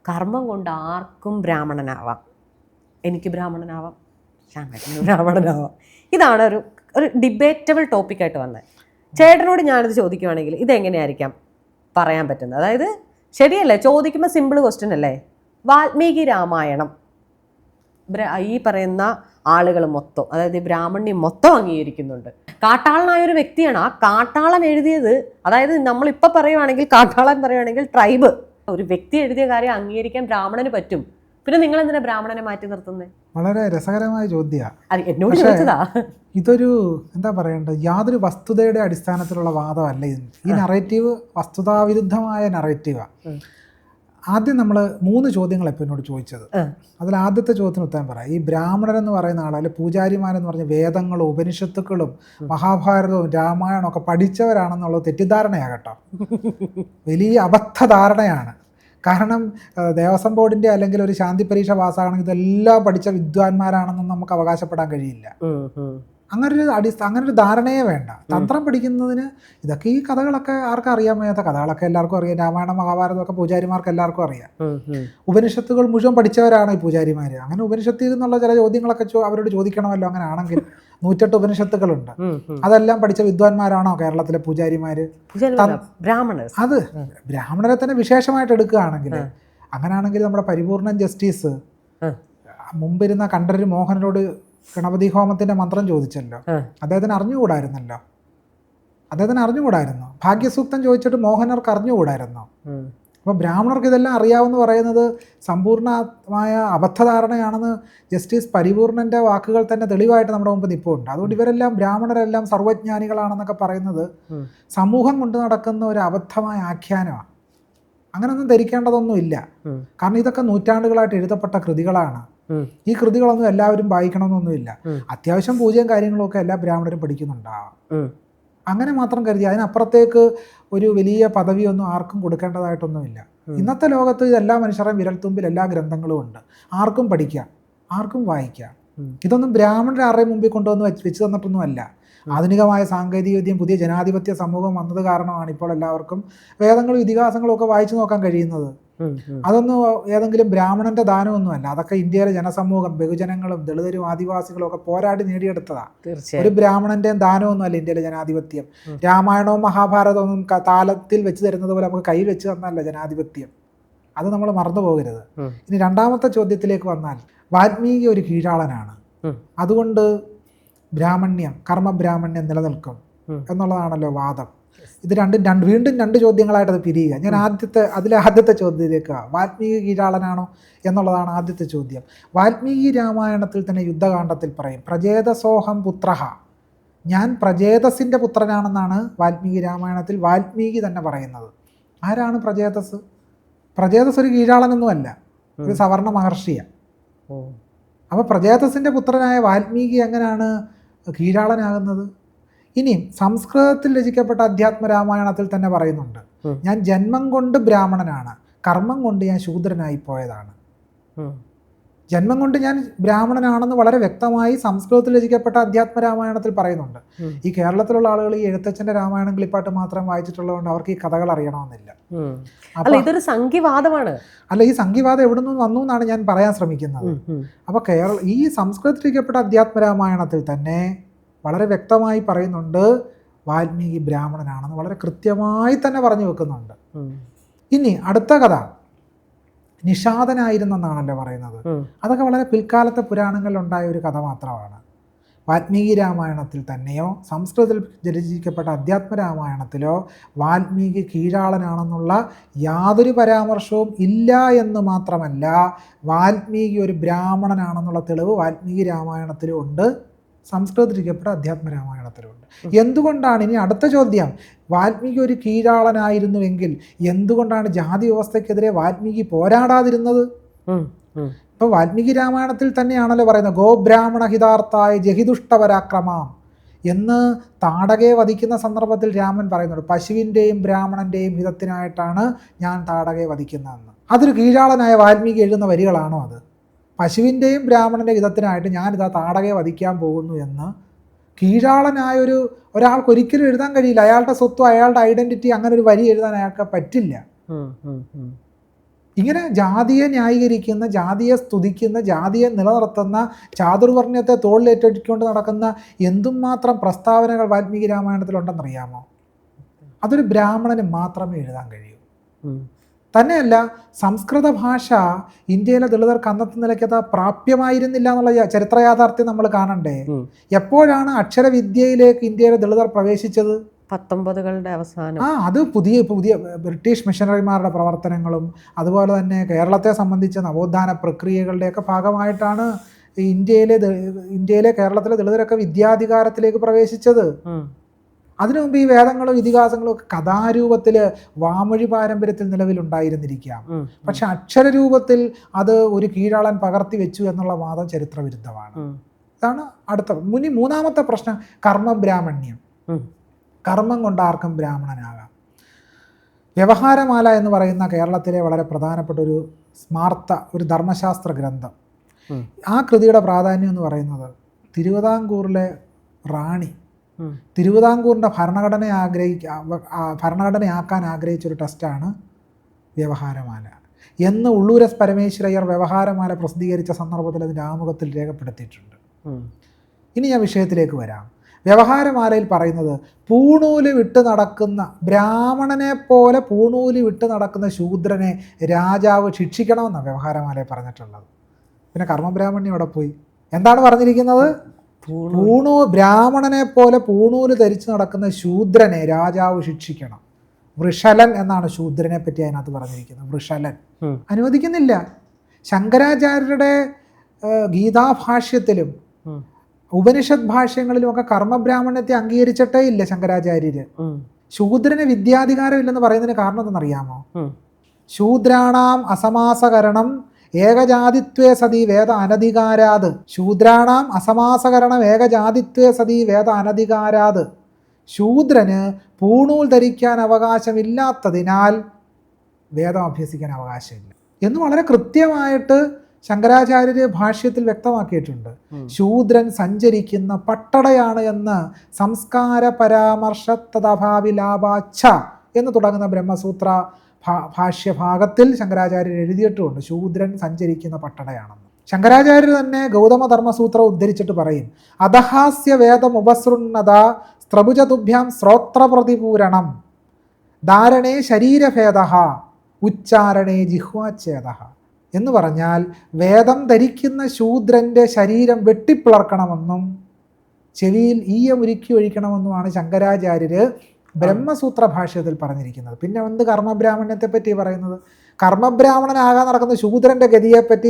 കർമ്മം കൊണ്ട് ആർക്കും ബ്രാഹ്മണനാവാം. എനിക്ക് ബ്രാഹ്മണനാവാം, ശ്യാമേട്ടന് ബ്രാഹ്മണനാവാം. ഇതാണ് ഒരു ഡിബേറ്റബിൾ ടോപ്പിക്കായിട്ട് വന്നത്. ചേട്ടനോട് ഞാനിത് ചോദിക്കുവാണെങ്കിൽ ഇതെങ്ങനെയായിരിക്കാം പറയാൻ പറ്റുന്നത്? അതായത് ശരിയല്ലേ, ചോദിക്കുമ്പോൾ സിമ്പിൾ ക്വസ്റ്റ്യൻ അല്ലേ? വാൽമീകി രാമായണം ഈ പറയുന്ന ആളുകൾ മൊത്തം, അതായത് ഈ ബ്രാഹ്മണ്യം മൊത്തം അംഗീകരിക്കുന്നുണ്ട്. കാട്ടാളനായ ഒരു വ്യക്തിയാണ്. ആ കാട്ടാളൻ എഴുതിയത്, അതായത് നമ്മളിപ്പോൾ പറയുവാണെങ്കിൽ കാട്ടാളൻ പറയുവാണെങ്കിൽ ട്രൈബ്, ഒരു വ്യക്തി എഴുതിയ കാര്യം അംഗീകരിക്കാൻ ബ്രാഹ്മണന് പറ്റും. പിന്നെ നിങ്ങൾ എന്തിനാ ബ്രാഹ്മണനെ മാറ്റി നിർത്തുന്നത്? വളരെ രസകരമായ ചോദ്യമാണ്. അത് എന്നോട് ചോദിച്ചതാ. ഇതൊരു എന്താ പറയേണ്ടത്, യാതൊരു വസ്തുതയുടെ അടിസ്ഥാനത്തിലുള്ള വാദമല്ല ഇത്. ഈ നറേറ്റീവ് വസ്തുതാവിരുദ്ധമായ നറേറ്റീവാണ്. ആദ്യം നമ്മൾ 3 ചോദ്യങ്ങൾ ഇപ്പോൾ എന്നോട് ചോദിച്ചത്. അതിൽ ആദ്യത്തെ ചോദ്യത്തിന് ഉത്തരം പറയാം. ഈ ബ്രാഹ്മണരെന്ന് പറയുന്ന ആൾ, അല്ലെങ്കിൽ പൂജാരിമാരെന്ന് പറഞ്ഞ വേദങ്ങളും ഉപനിഷത്തുക്കളും മഹാഭാരതവും രാമായണവും ഒക്കെ പഠിച്ചവരാണെന്നുള്ളത് തെറ്റിദ്ധാരണയാകട്ടോ, വലിയ അബദ്ധധാരണയാണ്. കാരണം ദേവസ്വം ബോർഡിൻ്റെ അല്ലെങ്കിൽ ഒരു ശാന്തി പരീക്ഷ പാസ്സാകണമെങ്കിൽ ഇതെല്ലാം പഠിച്ച വിദ്വാൻമാരാണെന്നൊന്നും നമുക്ക് അവകാശപ്പെടാൻ കഴിയില്ല. അങ്ങനൊരു ധാരണയെ വേണ്ട. തന്ത്രം പഠിക്കുന്നതിന് ഇതൊക്കെ, ഈ കഥകളൊക്കെ ആർക്കും അറിയാൻ വയ്യാത്ത കഥകളൊക്കെ എല്ലാവർക്കും അറിയാം. രാമായണം മഹാഭാരതമൊക്കെ പൂജാരിമാർക്ക് എല്ലാവർക്കും അറിയാം. ഉപനിഷത്തുകൾ മുഴുവൻ പഠിച്ചവരാണ് ഈ പൂജാരിമാർ. അങ്ങനെ ഉപനിഷത്തിൽ നിന്നുള്ള ചില ചോദ്യങ്ങളൊക്കെ അവരോട് ചോദിക്കണമല്ലോ. അങ്ങനെ ആണെങ്കിൽ 108 ഉപനിഷത്തുകളുണ്ട്. അതെല്ലാം പഠിച്ച വിദ്വാൻമാരാണോ കേരളത്തിലെ പൂജാരിമാർ? അത് ബ്രാഹ്മണരെ തന്നെ വിശേഷമായിട്ട് എടുക്കുകയാണെങ്കിൽ, അങ്ങനെയാണെങ്കിൽ നമ്മുടെ പരിപൂർണൻ ജസ്റ്റിസ് മുമ്പിരുന്ന കണ്ഠരര് മോഹനരോട് ഗണപതി ഹോമത്തിൻ്റെ മന്ത്രം ചോദിച്ചല്ലോ. അദ്ദേഹത്തിന് അറിഞ്ഞുകൂടായിരുന്നു. ഭാഗ്യസൂക്തം ചോദിച്ചിട്ട് മോഹനർക്ക് അറിഞ്ഞുകൂടായിരുന്നു. അപ്പോൾ ബ്രാഹ്മണർക്ക് ഇതെല്ലാം അറിയാമെന്ന് പറയുന്നത് സമ്പൂർണ്ണമായ അബദ്ധധാരണയാണെന്ന് ജസ്റ്റിസ് പരിപൂർണൻ്റെ വാക്കുകൾ തന്നെ തെളിവായിട്ട് നമ്മുടെ മുമ്പ് നിൽപ്പുണ്ട്. അതുകൊണ്ട് ഇവരെല്ലാം ബ്രാഹ്മണരെല്ലാം സർവ്വജ്ഞാനികളാണെന്നൊക്കെ പറയുന്നത് സമൂഹം കൊണ്ട് നടക്കുന്ന ഒരു അബദ്ധമായ ആഖ്യാനമാണ്. അങ്ങനെയൊന്നും ധരിക്കേണ്ടതൊന്നുമില്ല. കാരണം ഇതൊക്കെ നൂറ്റാണ്ടുകളായിട്ട് എഴുതപ്പെട്ട കൃതികളാണ്. ഈ കൃതികളൊന്നും എല്ലാവരും വായിക്കണമെന്നൊന്നുമില്ല. അത്യാവശ്യം പൂജയും കാര്യങ്ങളും ഒക്കെ എല്ലാ ബ്രാഹ്മണരും പഠിക്കുന്നുണ്ടാവാം. അങ്ങനെ മാത്രം കരുതി അതിനപ്പുറത്തേക്ക് ഒരു വലിയ പദവിയൊന്നും ആർക്കും കൊടുക്കേണ്ടതായിട്ടൊന്നുമില്ല. ഇന്നത്തെ ലോകത്ത് എല്ലാ മനുഷ്യരുടെയും വിരൽത്തുമ്പിൽ എല്ലാ ഗ്രന്ഥങ്ങളും ഉണ്ട്. ആർക്കും പഠിക്കാം, ആർക്കും വായിക്കാം. ഇതൊന്നും ബ്രാഹ്മണരെ ആരുടെ മുമ്പിൽ കൊണ്ടുവന്ന് വെച്ച് തന്നിട്ടൊന്നുമല്ല. ആധുനികമായ സാങ്കേതികവിദ്യയും പുതിയ ജനാധിപത്യ സമൂഹം വന്നത് കാരണമാണ് ഇപ്പോൾ എല്ലാവർക്കും വേദങ്ങളും ഇതിഹാസങ്ങളും ഒക്കെ വായിച്ചു നോക്കാൻ കഴിയുന്നത്. അതൊന്നും ഏതെങ്കിലും ബ്രാഹ്മണന്റെ ദാനമൊന്നുമല്ല. അതൊക്കെ ഇന്ത്യയിലെ ജനസമൂഹം, ബഹുജനങ്ങളും ദളിതരും ആദിവാസികളും ഒക്കെ പോരാടി നേടിയെടുത്തതാണ്. ഒരു ബ്രാഹ്മണന്റെയും ദാനമൊന്നുമല്ല ഇന്ത്യയിലെ ജനാധിപത്യം. രാമായണവും മഹാഭാരതവും താലത്തിൽ വെച്ച് തരുന്നത് പോലെ നമുക്ക് കയ്യിൽ വെച്ച് തന്നല്ല ജനാധിപത്യം. അത് നമ്മൾ മറന്നു പോകരുത്. ഇനി രണ്ടാമത്തെ ചോദ്യത്തിലേക്ക് വന്നാൽ, വാൽമീകി ഒരു കീഴാളനാണ്, അതുകൊണ്ട് ബ്രാഹ്മണ്യം, കർമ്മബ്രാഹ്മണ്യം നിലനിൽക്കും എന്നുള്ളതാണല്ലോ വാദം. ഇത് വീണ്ടും രണ്ട് ചോദ്യങ്ങളായിട്ട് അത് പിരിയുക. ഞാൻ ആദ്യത്തെ ചോദ്യത്തിലേക്ക്, വാൽമീകി കീഴാളനാണോ എന്നുള്ളതാണ് ആദ്യത്തെ ചോദ്യം. വാൽമീകി രാമായണത്തിൽ തന്നെ യുദ്ധകാണ്ഡത്തിൽ പറയും, പ്രജേതസോഹം പുത്രഃ, ഞാൻ പ്രജേതസിൻ്റെ പുത്രനാണെന്നാണ് വാൽമീകി രാമായണത്തിൽ വാൽമീകി തന്നെ പറയുന്നത്. ആരാണ് പ്രജേതസ്? പ്രജേതസ് ഒരു കീഴാളനൊന്നുമല്ല, ഒരു സവർണ മഹർഷിയാണ്. അപ്പോൾ പ്രജേതസിൻ്റെ പുത്രനായ വാൽമീകി എങ്ങനെയാണ് കീഴാളനാകുന്നത്? ഇനിയും സംസ്കൃതത്തിൽ രചിക്കപ്പെട്ട അധ്യാത്മ രാമായണത്തിൽ തന്നെ പറയുന്നുണ്ട്, ഞാൻ ജന്മം കൊണ്ട് ബ്രാഹ്മണനാണ്, കർമ്മം കൊണ്ട് ഞാൻ ശൂദ്രനായി പോയതാണ്. ജന്മം കൊണ്ട് ഞാൻ ബ്രാഹ്മണനാണെന്ന് വളരെ വ്യക്തമായി സംസ്കൃതത്തിൽ രചിക്കപ്പെട്ട അധ്യാത്മ രാമായണത്തിൽ പറയുന്നുണ്ട്. ഈ കേരളത്തിലുള്ള ആളുകൾ ഈ എഴുത്തച്ഛൻ്റെ രാമായണം കിളിപ്പാട്ട് മാത്രം വായിച്ചിട്ടുള്ളതുകൊണ്ട് അവർക്ക് ഈ കഥകൾ അറിയണമെന്നില്ല. ഇതൊരു സംഘിവാദമാണ്. അല്ല, ഈ സംഘിവാദം എവിടെ നിന്ന് വന്നു എന്നാണ് ഞാൻ പറയാൻ ശ്രമിക്കുന്നത്. അപ്പോൾ ഈ സംസ്കൃതത്തിൽ രചിക്കപ്പെട്ട അധ്യാത്മ രാമായണത്തിൽ തന്നെ വളരെ വ്യക്തമായി പറയുന്നുണ്ട് വാൽമീകി ബ്രാഹ്മണനാണെന്ന്, വളരെ കൃത്യമായി തന്നെ പറഞ്ഞു വെക്കുന്നുണ്ട്. ഇനി അടുത്ത കഥ നിഷാദനായിരുന്നെന്നാണല്ലോ പറയുന്നത്. അതൊക്കെ വളരെ പിൽക്കാലത്തെ പുരാണങ്ങളിൽ ഉണ്ടായ ഒരു കഥ മാത്രമാണ്. വാൽമീകി രാമായണത്തിൽ തന്നെയോ സംസ്കൃതത്തിൽ രചിക്കപ്പെട്ട അധ്യാത്മ രാമായണത്തിലോ വാൽമീകി കീഴാളനാണെന്നുള്ള യാതൊരു പരാമർശവും ഇല്ല എന്ന് മാത്രമല്ല, വാൽമീകി ഒരു ബ്രാഹ്മണനാണെന്നുള്ള തെളിവ് വാൽമീകി രാമായണത്തിലും ഉണ്ട്, സംസ്കൃതത്തിൽ രചിക്കപ്പെട്ട അധ്യാത്മ രാമായണത്തിലുണ്ട്. എന്തുകൊണ്ടാണ്, ഇനി അടുത്ത ചോദ്യം, വാൽമീകി ഒരു കീഴാളനായിരുന്നുവെങ്കിൽ എന്തുകൊണ്ടാണ് ജാതി വ്യവസ്ഥയ്ക്കെതിരെ വാൽമീകി പോരാടാതിരുന്നത്? ഇപ്പോൾ വാൽമീകി രാമായണത്തിൽ തന്നെയാണല്ലോ പറയുന്നത്, ഗോബ്രാഹ്മണ ഹിതാർത്ഥായ ജഹിദുഷ്ടപരാക്രമാം എന്ന് താടകയെ വധിക്കുന്ന സന്ദർഭത്തിൽ രാമൻ പറയുന്നുണ്ട്, പശുവിൻ്റെയും ബ്രാഹ്മണൻ്റെയും ഹിതത്തിനായിട്ടാണ് ഞാൻ താടകയെ വധിക്കുന്നതെന്ന്. അതൊരു കീഴാളനായ വാൽമീകി എഴുതുന്ന വരികളാണോ അത്? പശുവിൻ്റെയും ബ്രാഹ്മണൻ്റെ ഹിതത്തിനായിട്ട് ഞാനിതാ താടകയെ വധിക്കാൻ പോകുന്നു എന്ന് കീഴാളനായ ഒരാൾക്ക് ഒരിക്കലും എഴുതാൻ കഴിയില്ല. അയാളുടെ സ്വത്തും അയാളുടെ ഐഡൻറ്റിറ്റി അങ്ങനെ ഒരു വരി എഴുതാൻ അയാൾക്ക് പറ്റില്ല. ഇങ്ങനെ ജാതിയെ ന്യായീകരിക്കുന്ന, ജാതിയെ സ്തുതിക്കുന്ന, ജാതിയെ നിലനിർത്തുന്ന, ചാതുർവർണ്ണയത്തെ തോളിലേറ്റൊരുക്കൊണ്ട് നടക്കുന്ന എന്തും മാത്രം പ്രസ്താവനകൾ വാൽമീകി രാമായണത്തിലുണ്ടെന്നറിയാമോ? അതൊരു ബ്രാഹ്മണന് മാത്രമേ എഴുതാൻ കഴിയൂ. തന്നെയല്ല, സംസ്കൃത ഭാഷ ഇന്ത്യയിലെ ദളിതർക്ക് അന്നത്തെ നിലയ്ക്കത് പ്രാപ്യമായിരുന്നില്ല എന്നുള്ള ചരിത്ര യാഥാർത്ഥ്യം നമ്മൾ കാണണ്ടേ? എപ്പോഴാണ് അക്ഷരവിദ്യയിലേക്ക് ഇന്ത്യയിലെ ദളിതർ പ്രവേശിച്ചത്? 19കളുടെ അവസാനം. അത് പുതിയ ബ്രിട്ടീഷ് മിഷണറിമാരുടെ പ്രവർത്തനങ്ങളും അതുപോലെ തന്നെ കേരളത്തെ സംബന്ധിച്ച നവോത്ഥാന പ്രക്രിയകളുടെയൊക്കെ ഭാഗമായിട്ടാണ് ഇന്ത്യയിലെ കേരളത്തിലെ ദളിതരൊക്കെ വിദ്യാധികാരത്തിലേക്ക് പ്രവേശിച്ചത്. അതിനു മുമ്പ് ഈ വേദങ്ങളും ഇതിഹാസങ്ങളും ഒക്കെ കഥാരൂപത്തിൽ വാമൊഴി പാരമ്പര്യത്തിൽ നിലവിലുണ്ടായിരുന്നിരിക്കാം. പക്ഷെ അക്ഷരരൂപത്തിൽ അത് ഒരു കീഴാളൻ പകർത്തി വെച്ചു എന്നുള്ള വാദം ചരിത്രവിരുദ്ധമാണ്. ഇതാണ് അടുത്ത മൂന്നാമത്തെ പ്രശ്നം, കർമ്മബ്രാഹ്മണ്യം. കർമ്മം കൊണ്ട് ആർക്കും ബ്രാഹ്മണനാകാം. വ്യവഹാരമാല എന്ന് പറയുന്ന കേരളത്തിലെ വളരെ പ്രധാനപ്പെട്ട ഒരു ധർമ്മശാസ്ത്ര ഗ്രന്ഥം. ആ കൃതിയുടെ പ്രാധാന്യം എന്ന് പറയുന്നത് തിരുവിതാംകൂറിലെ റാണി തിരുവിതാംകൂറിൻ്റെ ഭരണഘടനയാക്കാൻ ആഗ്രഹിച്ചൊരു ടെസ്റ്റാണ് വ്യവഹാരമാല എന്ന് ഉള്ളൂർ എസ് പരമേശ്വരയ്യർ വ്യവഹാരമാല പ്രസിദ്ധീകരിച്ച സന്ദർഭത്തിൽ അതിൻ്റെ ആമുഖത്തിൽ രേഖപ്പെടുത്തിയിട്ടുണ്ട്. ഇനി ഞാൻ വിഷയത്തിലേക്ക് വരാം. വ്യവഹാരമാലയിൽ പറയുന്നത് പൂണൂല് വിട്ട് നടക്കുന്ന ബ്രാഹ്മണനെ പോലെ പൂണൂല് വിട്ട് നടക്കുന്ന ശൂദ്രനെ രാജാവ് ശിക്ഷിക്കണമെന്നാണ് വ്യവഹാരമാലയിൽ പറഞ്ഞിട്ടുള്ളത്. പിന്നെ കർമ്മബ്രാഹ്മണ്യം അവിടെ പോയി. എന്താണ് പറഞ്ഞിരിക്കുന്നത്? ബ്രാഹ്മണനെ പോലെ പൂണൂല് ധരിച്ചു നടക്കുന്ന ശൂദ്രനെ രാജാവ് ശിക്ഷിക്കണം. വൃഷലൻ എന്നാണ് ശൂദ്രനെ പറ്റി അതിനകത്ത് പറഞ്ഞിരിക്കുന്നത്. വൃഷലൻ അനുവദിക്കുന്നില്ല. ശങ്കരാചാര്യരുടെ ഗീതാഭാഷ്യത്തിലും ഉപനിഷത് ഭാഷ്യങ്ങളിലുമൊക്കെ കർമ്മബ്രാഹ്മണ്യത്തെ അംഗീകരിച്ചിട്ടേ ഇല്ല ശങ്കരാചാര്യര്. ശൂദ്രന് വിദ്യാധികാരം ഇല്ലെന്ന് പറയുന്നതിന് കാരണം എന്തെന്നറിയാമോ? ശൂദ്രാണാം അസമാസകരണം ഏകജാതിത്വേ സതി വേദ അനധികാരാത്. ശൂദ്രാണാം അസമാസകരണം ഏകജാതിത്വേ സതി വേദ അനധികാരാത്. ശൂദ്രന് പൂണൂൽ ധരിക്കാൻ അവകാശമില്ലാത്തതിനാൽ വേദം അഭ്യസിക്കാൻ അവകാശമില്ല എന്ന് വളരെ കൃത്യമായിട്ട് ശങ്കരാചാര്യര് ഭാഷ്യത്തിൽ വ്യക്തമാക്കിയിട്ടുണ്ട്. ശൂദ്രൻ സഞ്ചരിക്കുന്ന പട്ടടയാണ് എന്ന് സംസ്കാര പരാമർശത്തദഭാവിലാഭാച്ഛ എന്ന് തുടങ്ങുന്ന ബ്രഹ്മസൂത്ര ഭാഷ്യഭാഗത്തിൽ ശങ്കരാചാര്യർ എഴുതിയിട്ടുമുണ്ട് ശൂദ്രൻ സഞ്ചരിക്കുന്ന പട്ടടയാണെന്ന്. ശങ്കരാചാര്യർ തന്നെ ഗൗതമ ധർമ്മസൂത്രം ഉദ്ധരിച്ചിട്ട് പറയും, അധഹാസ്യ വേദം ഉപസൃണ്ണത സ്ത്രഭുജതുഭ്യാം ശ്രോത്രപ്രതിപൂരണം ധാരണേ ശരീരഭേദ ഉച്ചാരണേ ജിഹ്വാച്ഛേദ എന്ന് പറഞ്ഞാൽ വേദം ധരിക്കുന്ന ശൂദ്രൻ്റെ ശരീരം വെട്ടിപ്പിളർക്കണമെന്നും ചെവിയിൽ ഈയമുരുക്കി ഒഴിക്കണമെന്നുമാണ് ശങ്കരാചാര്യര് ബ്രഹ്മസൂത്ര ഭാഷ്യത്തിൽ പറഞ്ഞിരിക്കുന്നത്. പിന്നെ എന്ത് കർമ്മബ്രാഹ്മണ്യത്തെ പറ്റി പറയുന്നത്? കർമ്മബ്രാഹ്മണനാകാൻ നടക്കുന്ന ശൂദ്രൻ്റെ ഗതിയെപ്പറ്റി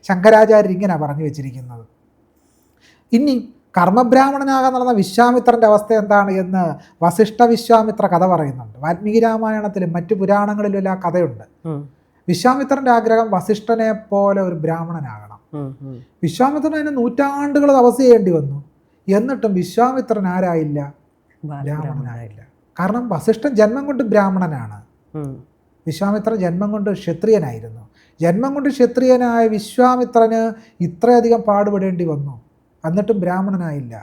ശങ്കരാചാര്യർ ഇങ്ങനെ പറഞ്ഞു വെച്ചിരിക്കുന്നത്. ഇനി കർമ്മബ്രാഹ്മണനാകാൻ നടന്ന വിശ്വാമിത്രൻ്റെ അവസ്ഥ എന്താണ് എന്ന് വസിഷ്ഠ വിശ്വാമിത്ര കഥ പറയുന്നുണ്ട്. വാൽമീകി രാമായണത്തിലും മറ്റു പുരാണങ്ങളിലും എല്ലാം കഥയുണ്ട്. വിശ്വാമിത്രൻ്റെ ആഗ്രഹം വസിഷ്ഠനെ പോലെ ഒരു ബ്രാഹ്മണനാകണം. വിശ്വാമിത്രൻ അതിന് നൂറ്റാണ്ടുകൾ തപസ് ചെയ്യേണ്ടി വന്നു. എന്നിട്ടും വിശ്വാമിത്രൻ ആരായില്ല? ബ്രാഹ്മണനായില്ല. കാരണം വസിഷ്ഠൻ ജന്മം കൊണ്ട് ബ്രാഹ്മണനാണ്, വിശ്വാമിത്രൻ ജന്മം കൊണ്ട് ക്ഷത്രിയനായിരുന്നു. ജന്മം കൊണ്ട് ക്ഷത്രിയനായ വിശ്വാമിത്രന് ഇത്രയധികം പാടുപെടേണ്ടി വന്നു, എന്നിട്ടും ബ്രാഹ്മണനായില്ല.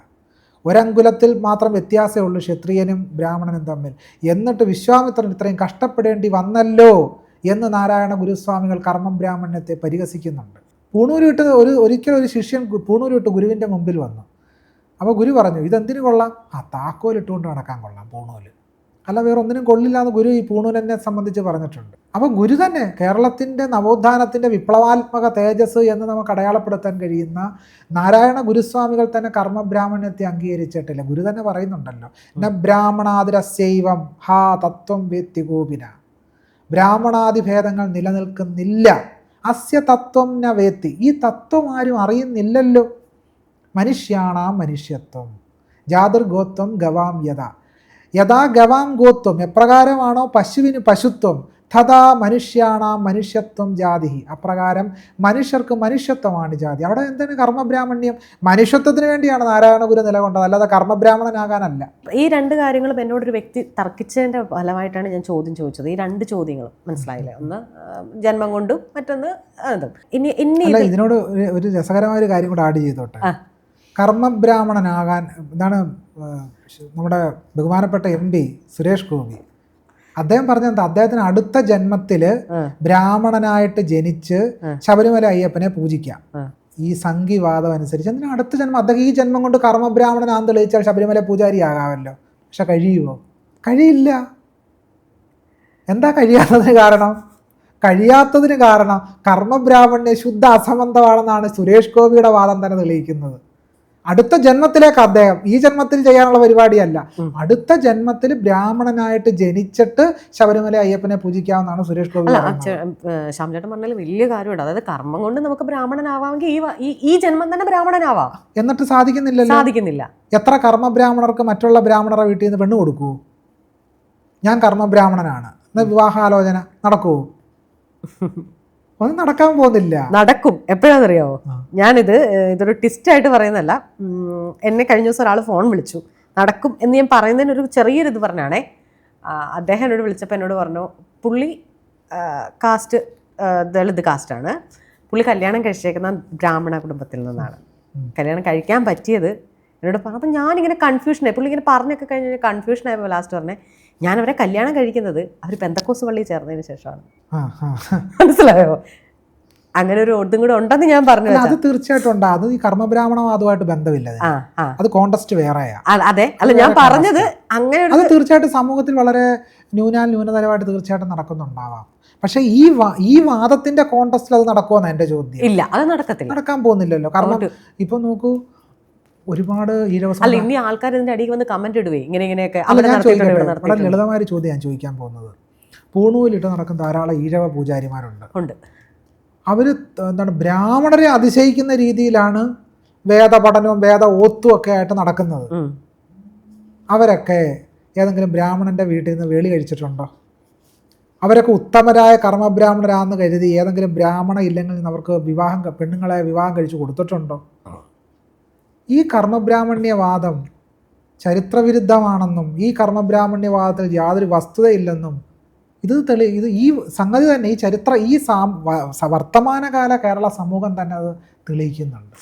ഒരങ്കുലത്തിൽ മാത്രം വ്യത്യാസമേ ഉള്ളൂ ക്ഷത്രിയനും ബ്രാഹ്മണനും തമ്മിൽ. എന്നിട്ട് വിശ്വാമിത്രൻ ഇത്രയും കഷ്ടപ്പെടേണ്ടി വന്നല്ലോ എന്ന് നാരായണ ഗുരുസ്വാമികൾ കർമ്മ ബ്രാഹ്മണ്യത്തെ പരിഹസിക്കുന്നുണ്ട്. പൂണൂര് വിട്ട് ഒരിക്കലും ഒരു ശിഷ്യൻ പൂണൂര് വിട്ട് ഗുരുവിൻ്റെ മുമ്പിൽ വന്നു. അപ്പോൾ ഗുരു പറഞ്ഞു, ഇതെന്തിനു കൊള്ളാം? താക്കോലിട്ടുകൊണ്ട് നടക്കാൻ കൊള്ളാം പൂണൂല്, അല്ല വേറെ ഒന്നിനും കൊള്ളില്ല എന്ന് ഗുരു ഈ പൂണൂലിനെ സംബന്ധിച്ച് പറഞ്ഞിട്ടുണ്ട്. അപ്പോൾ ഗുരു തന്നെ കേരളത്തിൻ്റെ നവോത്ഥാനത്തിൻ്റെ വിപ്ലവാത്മക തേജസ് എന്ന് നമുക്ക് അടയാളപ്പെടുത്താൻ കഴിയുന്ന നാരായണ ഗുരുസ്വാമികൾ തന്നെ കർമ്മ ബ്രാഹ്മണ്യത്തെ അംഗീകരിച്ചിട്ടില്ല. ഗുരു തന്നെ പറയുന്നുണ്ടല്ലോ, ന ബ്രാഹ്മണാതിരസ്യൈവം ഹാ തത്വം വേത്തി ഗോപിന. ബ്രാഹ്മണാദി ഭേദങ്ങൾ നിലനിൽക്കുന്നില്ല. അസ്യ തത്വം ന വേത്തി. ഈ തത്വം ആരും അറിയുന്നില്ലല്ലോ. മനുഷ്യാണാം മനുഷ്യത്വം ജാതിർഗോത്വം ഗവാം യഥാ ഗവാം ഗോത്വം. എപ്രകാരമാണോ പശുവിന് പശുത്വം, തഥാ മനുഷ്യാണാം മനുഷ്യത്വം ജാതി. അപ്രകാരം മനുഷ്യർക്ക് മനുഷ്യത്വമാണ് ജാതി. അവിടെ എന്താണ് കർമ്മബ്രാഹ്മണ്യം? മനുഷ്യത്വത്തിന് വേണ്ടിയാണ് നാരായണ ഗുരു നിലകൊണ്ടത്, അല്ലാതെ കർമ്മബ്രാഹ്മണനാകാനല്ല. ഈ രണ്ട് കാര്യങ്ങളും എന്നോടൊരു വ്യക്തി തർക്കിച്ചതിൻ്റെ ഫലമായിട്ടാണ് ഞാൻ ചോദ്യം ചോദിച്ചത്. ഈ രണ്ട് ചോദ്യങ്ങളും മനസ്സിലായില്ലേ? ഒന്ന് ജന്മം കൊണ്ടും മറ്റൊന്ന് അതും. അല്ല, ഇതിനോട് ഒരു രസകരമായ ഒരു കാര്യം കൂടെ ആഡ് ചെയ്തോട്ടെ. കർമ്മബ്രാഹ്മണനാകാൻ എന്താണ് നമ്മുടെ ബഹുമാനപ്പെട്ട MP സുരേഷ് ഗോപി അദ്ദേഹം പറഞ്ഞത്, അദ്ദേഹത്തിന് അടുത്ത ജന്മത്തിൽ ബ്രാഹ്മണനായിട്ട് ജനിച്ച് ശബരിമല അയ്യപ്പനെ പൂജിക്കാം. ഈ സംഘിവാദം അനുസരിച്ച് എന്തിനാ അടുത്ത ജന്മം? അദ്ദേഹം ഈ ജന്മം കൊണ്ട് കർമ്മബ്രാഹ്മണനാന്ന് തെളിയിച്ചാൽ ശബരിമല പൂജാരി ആകാമല്ലോ. പക്ഷെ കഴിയുമോ? കഴിയില്ല. എന്താ കഴിയാത്തതിന് കാരണം? കഴിയാത്തതിന് കാരണം കർമ്മബ്രാഹ്മണ്യ ശുദ്ധ അസംബന്ധമാണെന്നാണ് സുരേഷ് ഗോപിയുടെ വാദം തന്നെ തെളിയിക്കുന്നത്. അടുത്ത ജന്മത്തിലേക്ക് അദ്ദേഹം ഈ ജന്മത്തിൽ ചെയ്യാനുള്ള പരിപാടിയല്ല, അടുത്ത ജന്മത്തിൽ ബ്രാഹ്മണനായിട്ട് ജനിച്ചിട്ട് ശബരിമല അയ്യപ്പനെ പൂജിക്കാമെന്നാണ് സുരേഷ് ഗോപി. ശ്യാംചേട്ടൻ പറഞ്ഞാൽ വലിയ കാര്യമുണ്ട്. അതായത് കർമ്മം കൊണ്ട് നമുക്ക് ബ്രാഹ്മണനാവാമെങ്കിൽ ഈ ജന്മം തന്നെ ബ്രാഹ്മണനാവാം. എന്നിട്ട് സാധിക്കുന്നില്ല. എത്ര കർമ്മബ്രാഹ്മണർക്ക് മറ്റുള്ള ബ്രാഹ്മണറെ വീട്ടിൽ നിന്ന് പെണ്ണ് കൊടുക്കൂ? ഞാൻ കർമ്മബ്രാഹ്മണനാണ്, എന്നാൽ വിവാഹാലോചന നടക്കുമോ? ഒന്നും നടക്കാൻ പോകുന്നില്ല. നടക്കും. എപ്പോഴാണെന്നറിയാമോ? ഇതൊരു ട്വിസ്റ്റായിട്ട് പറയുന്നതല്ല. എന്നെ കഴിഞ്ഞ ദിവസം ഒരാൾ ഫോൺ വിളിച്ചു. നടക്കും എന്ന് ഞാൻ പറയുന്നതിനൊരു ചെറിയൊരു ഇത് പറഞ്ഞാണേ. അദ്ദേഹം എന്നോട് വിളിച്ചപ്പോൾ എന്നോട് പറഞ്ഞു, പുള്ളി കാസ്റ്റ് ദളിത് കാസ്റ്റാണ്. പുള്ളി കല്യാണം കഴിച്ചേക്കുന്ന ബ്രാഹ്മണ കുടുംബത്തിൽ നിന്നാണ്. കല്യാണം കഴിക്കാൻ പറ്റിയത് എന്നോട് പറഞ്ഞു. അപ്പം ഞാനിങ്ങനെ കൺഫ്യൂഷനായി. പുള്ളി ഇങ്ങനെ പറഞ്ഞൊക്കെ കഴിഞ്ഞ് കൺഫ്യൂഷനായപ്പോൾ ലാസ്റ്റ് പറഞ്ഞേ, ഞാനവരെ കല്യാണം കഴിക്കുന്നത് അവർ പെന്തക്കോസ് പള്ളിയിൽ ചേർന്നതിന് ശേഷമാണ്. മനസ്സിലായോ? അങ്ങനെ ഒരു ഒട്ടും കൂടെ ഉണ്ടെന്ന് ഞാൻ പറഞ്ഞു. അത് തീർച്ചയായിട്ടും ഉണ്ട്. അത് ഈ കർമ്മബ്രാഹ്മണവാദമായിട്ട് ബന്ധമില്ല. അത് കോണ്ടസ്റ്റ് വേറെയാ. അതെ, അല്ല ഞാൻ പറഞ്ഞത് അങ്ങനെ. അത് തീർച്ചയായിട്ടും സമൂഹത്തിൽ വളരെ ന്യൂനതരമായിട്ട് തീർച്ചയായിട്ടും നടക്കുന്നുണ്ടാവാം. പക്ഷെ ഈ വാദത്തിന്റെ കോണ്ടസ്റ്റിൽ അത് നടക്കുമെന്ന് എന്റെ ചോദ്യം. ഇല്ല, അത് നടക്കാൻ പോകുന്നില്ലല്ലോ. കാരണം ഇപ്പൊ നോക്കൂ, ഒരുപാട് അല്ല ഇനി ആൾക്കാർ ഇതിന്റെ അടിയിൽ വന്ന് കമന്റ് ഇടുവേ ഇങ്ങനെയൊക്കെ. വളരെ ലളിതമായ ചോദ്യം ഞാൻ ചോദിക്കാൻ പോകുന്നത്, പൂണൂലിട്ട് നടക്കുന്ന ധാരാളം ഈഴവ പൂജാരിമാരുണ്ട്. അവര് എന്താണ് ബ്രാഹ്മണരെ അതിശയിക്കുന്ന രീതിയിലാണ് വേദപഠനവും വേദ ഓത്തും ഒക്കെ ആയിട്ട് നടക്കുന്നത്. അവരൊക്കെ ഏതെങ്കിലും ബ്രാഹ്മണന്റെ വീട്ടിൽ നിന്ന് വേളി കഴിച്ചിട്ടുണ്ടോ? അവരൊക്കെ ഉത്തമരായ കർമ്മബ്രാഹ്മണരാണെന്ന് കരുതി ഏതെങ്കിലും ബ്രാഹ്മണ ഇല്ലെങ്കിൽ നിന്ന് അവർക്ക് പെണ്ണുങ്ങളെ വിവാഹം കഴിച്ചു കൊടുത്തിട്ടുണ്ടോ? ഈ കർമ്മബ്രാഹ്മണ്യവാദം ചരിത്രവിരുദ്ധമാണെന്നും ഈ കർമ്മബ്രാഹ്മണ്യവാദത്തിൽ യാതൊരു വസ്തുതയില്ലെന്നും ഇത് ഈ സംഗതി തന്നെ ഈ വർത്തമാനകാല കേരള സമൂഹം തന്നെ അത് തെളിയിക്കുന്നുണ്ട്.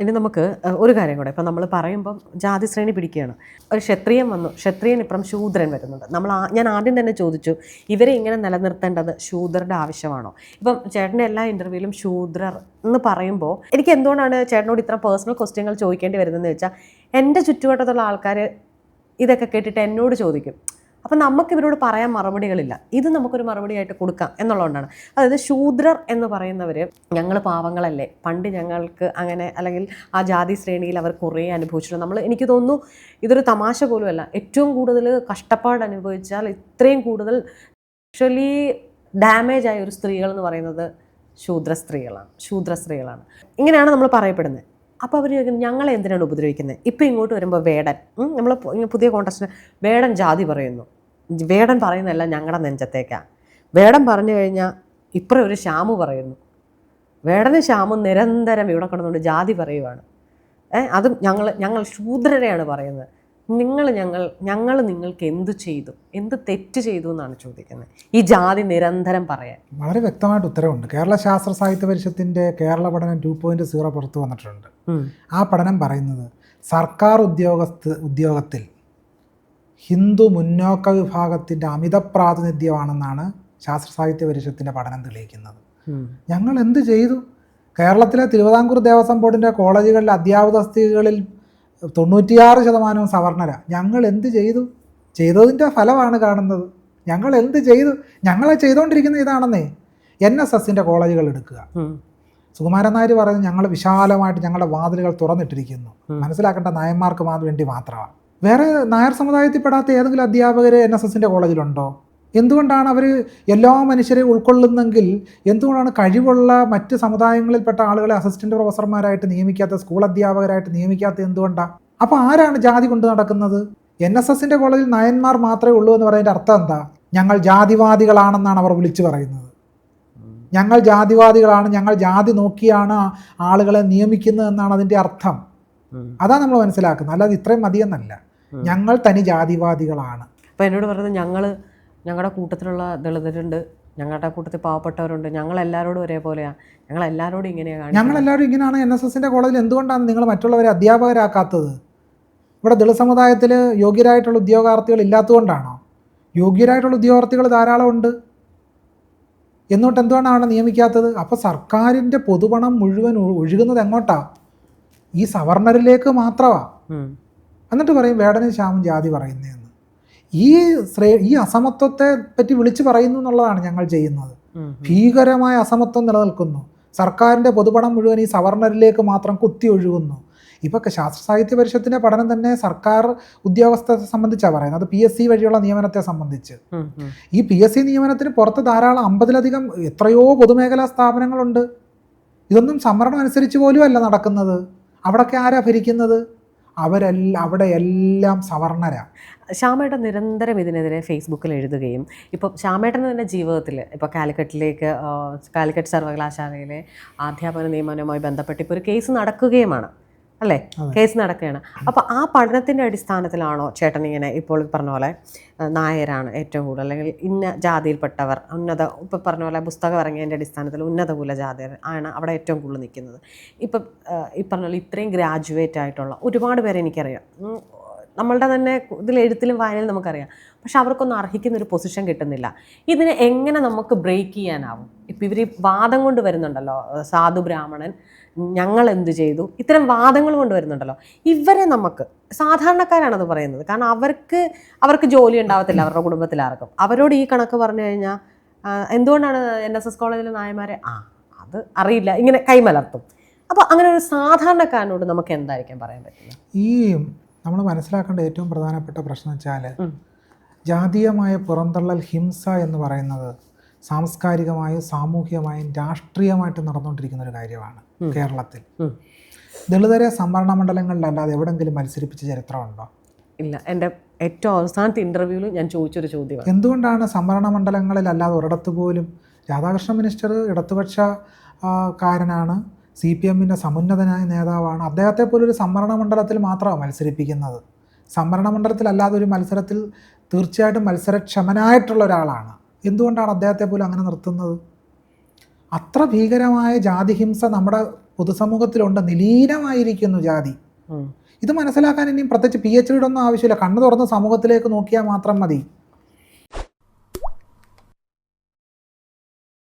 ഇനി നമുക്ക് ഒരു കാര്യം കൂടെ. ഇപ്പം നമ്മൾ പറയുമ്പം ജാതി ശ്രേണി പിടിക്കുകയാണ്. ഒരു ക്ഷത്രിയൻ വന്നു, ക്ഷത്രിയൻ ഇപ്പം ശൂദ്രൻ വരുന്നുണ്ട്. ഞാൻ ആദ്യം തന്നെ ചോദിച്ചു, ഇവരെ ഇങ്ങനെ നിലനിർത്തേണ്ടത് ശൂദ്രരുടെ ആവശ്യമാണോ? ഇപ്പം ചേട്ടൻ്റെ എല്ലാ ഇൻ്റർവ്യൂവിലും ശൂദ്രർ എന്ന് പറയുമ്പോൾ എനിക്ക് എന്തുകൊണ്ടാണ് ചേട്ടനോട് ഇത്ര പേഴ്സണൽ ക്വസ്റ്റ്യങ്ങൾ ചോദിക്കേണ്ടി വരുന്നതെന്ന് വെച്ചാൽ, എൻ്റെ ചുറ്റുവട്ടത്തുള്ള ആൾക്കാർ ഇതൊക്കെ കേട്ടിട്ട് എന്നോട് ചോദിക്കും, അപ്പം നമുക്ക് ഇവരോട് പറയാൻ മറുപടികളില്ല. ഇത് നമുക്കൊരു മറുപടിയായിട്ട് കൊടുക്കാം എന്നുള്ളതുകൊണ്ടാണ്. അതായത് ശൂദ്രർ എന്ന് പറയുന്നവർ ഞങ്ങൾ പാവങ്ങളല്ലേ, പണ്ട് ഞങ്ങൾക്ക് അങ്ങനെ അല്ലെങ്കിൽ ആ ജാതി ശ്രേണിയിൽ അവർ കുറേ അനുഭവിച്ചിട്ടുണ്ട്. എനിക്ക് തോന്നുന്നു ഇതൊരു തമാശ പോലുമല്ല. ഏറ്റവും കൂടുതൽ കഷ്ടപ്പാട് അനുഭവിച്ചാൽ ഇത്രയും കൂടുതൽ ആക്ച്വലി ഡാമേജ് ആയ ഒരു സ്ത്രീകൾ എന്ന് പറയുന്നത് ശൂദ്ര സ്ത്രീകളാണ്. ഇങ്ങനെയാണ് നമ്മൾ പറയപ്പെടുന്നത്. അപ്പോൾ അവർ ചോദിക്കുന്നത് ഞങ്ങളെ എന്തിനാണ് ഉപദ്രവിക്കുന്നത്. ഇപ്പം ഇങ്ങോട്ട് വരുമ്പോൾ വേടൻ, നമ്മൾ പുതിയ കോൺടസ്റ്റിന് വേടൻ ജാതി പറയുന്നു. വേടൻ പറയുന്നതല്ല ഞങ്ങളുടെ നെഞ്ചത്തേക്കാണ്. വേടൻ പറഞ്ഞു കഴിഞ്ഞാൽ ഇപ്പുറം ഒരു ശ്യാമു പറയുന്നു. വേടനും ശ്യാമും നിരന്തരം ഇവിടെ കിടന്നുകൊണ്ട് ജാതി പറയുവാണ്. അതും ഞങ്ങൾ ശൂദ്രരെയാണ് പറയുന്നത്. ഞങ്ങൾ നിങ്ങൾക്ക് എന്ത് ചെയ്തു, എന്ത് തെറ്റ് ചെയ്തു എന്നാണ് ചോദിക്കുന്നത്. ഈ ജാതി നിരന്തരം പറയാൻ വളരെ വ്യക്തമായിട്ട് ഉത്തരവുണ്ട്. കേരള ശാസ്ത്ര സാഹിത്യ പരിഷത്തിൻ്റെ കേരള പഠനം 2.0 പുറത്തു വന്നിട്ടുണ്ട്. ആ പഠനം പറയുന്നത് സർക്കാർ ഉദ്യോഗത്തിൽ ഹിന്ദു മുന്നോക്ക വിഭാഗത്തിൻ്റെ അമിത പ്രാതിനിധ്യമാണെന്നാണ് ശാസ്ത്ര സാഹിത്യ പരിഷത്തിൻ്റെ പഠനം തെളിയിക്കുന്നത്. ഞങ്ങൾ എന്ത് ചെയ്തു? കേരളത്തിലെ തിരുവിതാംകൂർ ദേവസ്വം ബോർഡിൻ്റെ കോളേജുകളിലെ അധ്യാപക തസ്തികകളിൽ 96% സവർണരാണ്. ഞങ്ങൾ എന്ത് ചെയ്തു? ചെയ്തതിൻ്റെ ഫലമാണ് കാണുന്നത്. ഞങ്ങൾ എന്ത് ചെയ്തു? ഞങ്ങളെ ചെയ്തുകൊണ്ടിരിക്കുന്ന ഇതാണെന്നേ. NSSൻ്റെ കോളേജുകൾ എടുക്കുക. സുകുമാരൻ നായർ പറയുന്നത് ഞങ്ങൾ വിശാലമായിട്ട് ഞങ്ങളുടെ വാതിലുകൾ തുറന്നിട്ടിരിക്കുന്നു. മനസ്സിലാക്കേണ്ട നായന്മാർക്ക് വേണ്ടി മാത്രമാണ്. വേറെ നായർ സമുദായത്തിൽപ്പെടാത്ത ഏതെങ്കിലും അധ്യാപകർ NSSൻ്റെ കോളേജിലുണ്ടോ? എന്തുകൊണ്ടാണ് അവർ എല്ലാ മനുഷ്യരെയും ഉൾക്കൊള്ളുന്നെങ്കിൽ എന്തുകൊണ്ടാണ് കഴിവുള്ള മറ്റ് സമുദായങ്ങളിൽപ്പെട്ട ആളുകളെ അസിസ്റ്റൻ്റ് പ്രൊഫസർമാരായിട്ട് നിയമിക്കാത്ത, സ്കൂൾ അധ്യാപകരായിട്ട് നിയമിക്കാത്ത എന്തുകൊണ്ടാണ്? അപ്പോൾ ആരാണ് ജാതി കൊണ്ട് നടക്കുന്നത്? NSSൻ്റെ കോളേജിൽ നായന്മാർ മാത്രമേ ഉള്ളൂ എന്ന് പറയുന്നതിൻ്റെ അർത്ഥം എന്താ? ഞങ്ങൾ ജാതിവാദികളാണെന്നാണ് അവർ വിളിച്ചു പറയുന്നത്. ഞങ്ങൾ ജാതിവാദികളാണ്, ഞങ്ങൾ ജാതി നോക്കിയാണ് ആളുകളെ നിയമിക്കുന്നത് എന്നാണ് അതിൻ്റെ അർത്ഥം. അതാണ് നമ്മൾ മനസ്സിലാക്കുന്നത്. അല്ലാതെ ഇത്രയും മതിയെന്നല്ല. ഞങ്ങൾ തനി ജാതിവാദികളാണ്. അപ്പോൾ എന്നോട് പറയുന്നത് ഞങ്ങളുടെ കൂട്ടത്തിലുള്ള ദളിതരുണ്ട്, ഞങ്ങളുടെ കൂട്ടത്തിൽ പാവപ്പെട്ടവരുണ്ട്, ഞങ്ങളെല്ലാവരോടും ഒരേപോലെയാണ്, ഞങ്ങളെല്ലാവരോടും ഇങ്ങനെയാണ്. ഞങ്ങളെല്ലാവരും ഇങ്ങനെയാണ്. NSSൻ്റെ കോളേജിൽ എന്തുകൊണ്ടാണ് നിങ്ങൾ മറ്റുള്ളവരെ അധ്യാപകരാക്കാത്തത്? ഇവിടെ ദളിത് സമുദായത്തിൽ യോഗ്യരായിട്ടുള്ള ഉദ്യോഗാർത്ഥികൾ ഇല്ലാത്തതുകൊണ്ടാണോ? യോഗ്യരായിട്ടുള്ള ഉദ്യോഗാർത്ഥികൾ ധാരാളമുണ്ട്. എന്നിട്ട് എന്തുകൊണ്ടാണ് നിയമിക്കാത്തത്? അപ്പോൾ സർക്കാരിൻ്റെ പൊതുപണം മുഴുവൻ ഒഴുകുന്നത് എങ്ങോട്ടാണ്? ഈ സവർണരിലേക്ക് മാത്രമാണ്. എന്നിട്ട് പറയും വേടനും ശ്യാമും ജാതി പറയുന്നതെന്ന്. ഈ അസമത്വത്തെ പറ്റി വിളിച്ചു പറയുന്നു എന്നുള്ളതാണ് ഞങ്ങൾ ചെയ്യുന്നത്. ഭീകരമായ അസമത്വം നിലനിൽക്കുന്നു. സർക്കാരിൻ്റെ പൊതുപണം മുഴുവൻ ഈ സവർണരിലേക്ക് മാത്രം കുത്തി ഒഴുകുന്നു. ഇപ്പോൾ ശാസ്ത്ര സാഹിത്യ പരിഷത്തിൻ്റെ പഠനം തന്നെ സർക്കാർ ഉദ്യോഗസ്ഥരെ സംബന്ധിച്ചാണ് പറയുന്നത്. അത് PSC വഴിയുള്ള നിയമനത്തെ സംബന്ധിച്ച്. ഈ PSC നിയമനത്തിന് പുറത്ത് ധാരാളം 50-ലധികം എത്രയോ പൊതുമേഖലാ സ്ഥാപനങ്ങളുണ്ട്. ഇതൊന്നും സംവരണം അനുസരിച്ച് പോലും അല്ല നടക്കുന്നത്. അവിടെയൊക്കെ ആരാ ഭരിക്കുന്നത്? അവിടെ എല്ലാം സവർണരാണ്. ശ്യാമേട്ടൻ നിരന്തരം ഇതിനെതിരെ ഫേസ്ബുക്കിൽ എഴുതുകയും ഇപ്പം ശ്യാമേട്ടന് തന്നെ ജീവിതത്തിൽ ഇപ്പോൾ കാലിക്കറ്റ് സർവകലാശാലയിലെ അധ്യാപന നിയമനവുമായി ബന്ധപ്പെട്ട് ഇപ്പോൾ ഒരു കേസ് നടക്കുകയുമാണ് അല്ലേ? കേസ് നടക്കുകയാണ്. അപ്പോൾ ആ പഠനത്തിൻ്റെ അടിസ്ഥാനത്തിലാണോ ചേട്ടൻ ഇങ്ങനെ ഇപ്പോൾ പറഞ്ഞ പോലെ നായരാണ് ഏറ്റവും കൂടുതൽ, അല്ലെങ്കിൽ ഇന്ന ജാതിയിൽപ്പെട്ടവർ ഇപ്പോൾ പറഞ്ഞ പോലെ പുസ്തകം ഇറങ്ങിയതിൻ്റെ അടിസ്ഥാനത്തിൽ ഉന്നത കുലജാതി ആണ് അവിടെ ഏറ്റവും കൂടുതൽ നിൽക്കുന്നത്? ഇപ്പം ഈ പറഞ്ഞ പോലെ ഇത്രയും ഗ്രാജുവേറ്റ് ആയിട്ടുള്ള ഒരുപാട് പേരെ എനിക്കറിയാം. നമ്മളുടെ തന്നെ ഇതിൽ എഴുത്തിലും വായനയിലും നമുക്കറിയാം. പക്ഷെ അവർക്കൊന്നും അർഹിക്കുന്നൊരു പൊസിഷൻ കിട്ടുന്നില്ല. ഇതിനെ എങ്ങനെ നമുക്ക് ബ്രേക്ക് ചെയ്യാനാവും? ഇപ്പം ഇവർ വാദം കൊണ്ട് വരുന്നുണ്ടല്ലോ, സാധു ബ്രാഹ്മണൻ ഞങ്ങൾ എന്ത് ചെയ്തു, ഇത്തരം വാദങ്ങൾ കൊണ്ട് വരുന്നുണ്ടല്ലോ. ഇവരെ നമുക്ക് സാധാരണക്കാരാണത് പറയുന്നത്. കാരണം അവർക്ക് ജോലി ഉണ്ടാവത്തില്ല അവരുടെ കുടുംബത്തിലാർക്കും. അവരോട് ഈ കണക്ക് പറഞ്ഞു കഴിഞ്ഞാൽ എന്തുകൊണ്ടാണ് NSS കോളേജിലെ നായന്മാരെ അത് അറിയില്ല ഇങ്ങനെ കൈമലർത്തും. അപ്പോൾ അങ്ങനെ ഒരു സാധാരണക്കാരനോട് നമുക്ക് എന്തായിരിക്കും പറയാൻ പറ്റില്ല? ഈ നമ്മൾ മനസ്സിലാക്കേണ്ട ഏറ്റവും പ്രധാനപ്പെട്ട പ്രശ്നം വെച്ചാൽ ജാതീയമായ പുറന്തള്ളൽ, ഹിംസ എന്ന് പറയുന്നത് സാംസ്കാരികമായും സാമൂഹികമായും രാഷ്ട്രീയമായിട്ട് നടന്നുകൊണ്ടിരിക്കുന്ന ഒരു കാര്യമാണ് കേരളത്തിൽ. ദളിതരെ സംവരണ മണ്ഡലങ്ങളിലല്ലാതെ എവിടെങ്കിലും മത്സരിപ്പിച്ച ചരിത്രമുണ്ടോ? ഇല്ല. എൻ്റെ ഏറ്റവും അവസാനത്തെ ഇൻ്റർവ്യൂവിൽ ഞാൻ ചോദിച്ചൊരു ചോദ്യം, എന്തുകൊണ്ടാണ് സംവരണ മണ്ഡലങ്ങളിലല്ലാതെ ഒരിടത്ത് പോലും? രാധാകൃഷ്ണ മിനിസ്റ്റർ ഇടതുപക്ഷക്കാരനാണ്, CPMൻ്റെ സമുന്നതനായ നേതാവാണ്. അദ്ദേഹത്തെ പോലൊരു സംവരണ മണ്ഡലത്തിൽ മാത്രമാണ് മത്സരിപ്പിക്കുന്നത്. സംവരണ മണ്ഡലത്തിലല്ലാതെ ഒരു മത്സരത്തിൽ തീർച്ചയായിട്ടും മത്സരക്ഷമനായിട്ടുള്ള ഒരാളാണ്. എന്തുകൊണ്ടാണ് അദ്ദേഹത്തെ പോലും അങ്ങനെ നിർത്തുന്നത്? അത്ര ഭീകരമായ ജാതിഹിംസ നമ്മുടെ പൊതുസമൂഹത്തിലുണ്ട്, നിലീനമായിരിക്കുന്നു ജാതി. ഇത് മനസ്സിലാക്കാൻ ഇനിയും പ്രത്യേകിച്ച് PhD ഒന്നും ആവശ്യമില്ല. കണ്ണു തുറന്ന് സമൂഹത്തിലേക്ക് നോക്കിയാൽ മാത്രം മതി.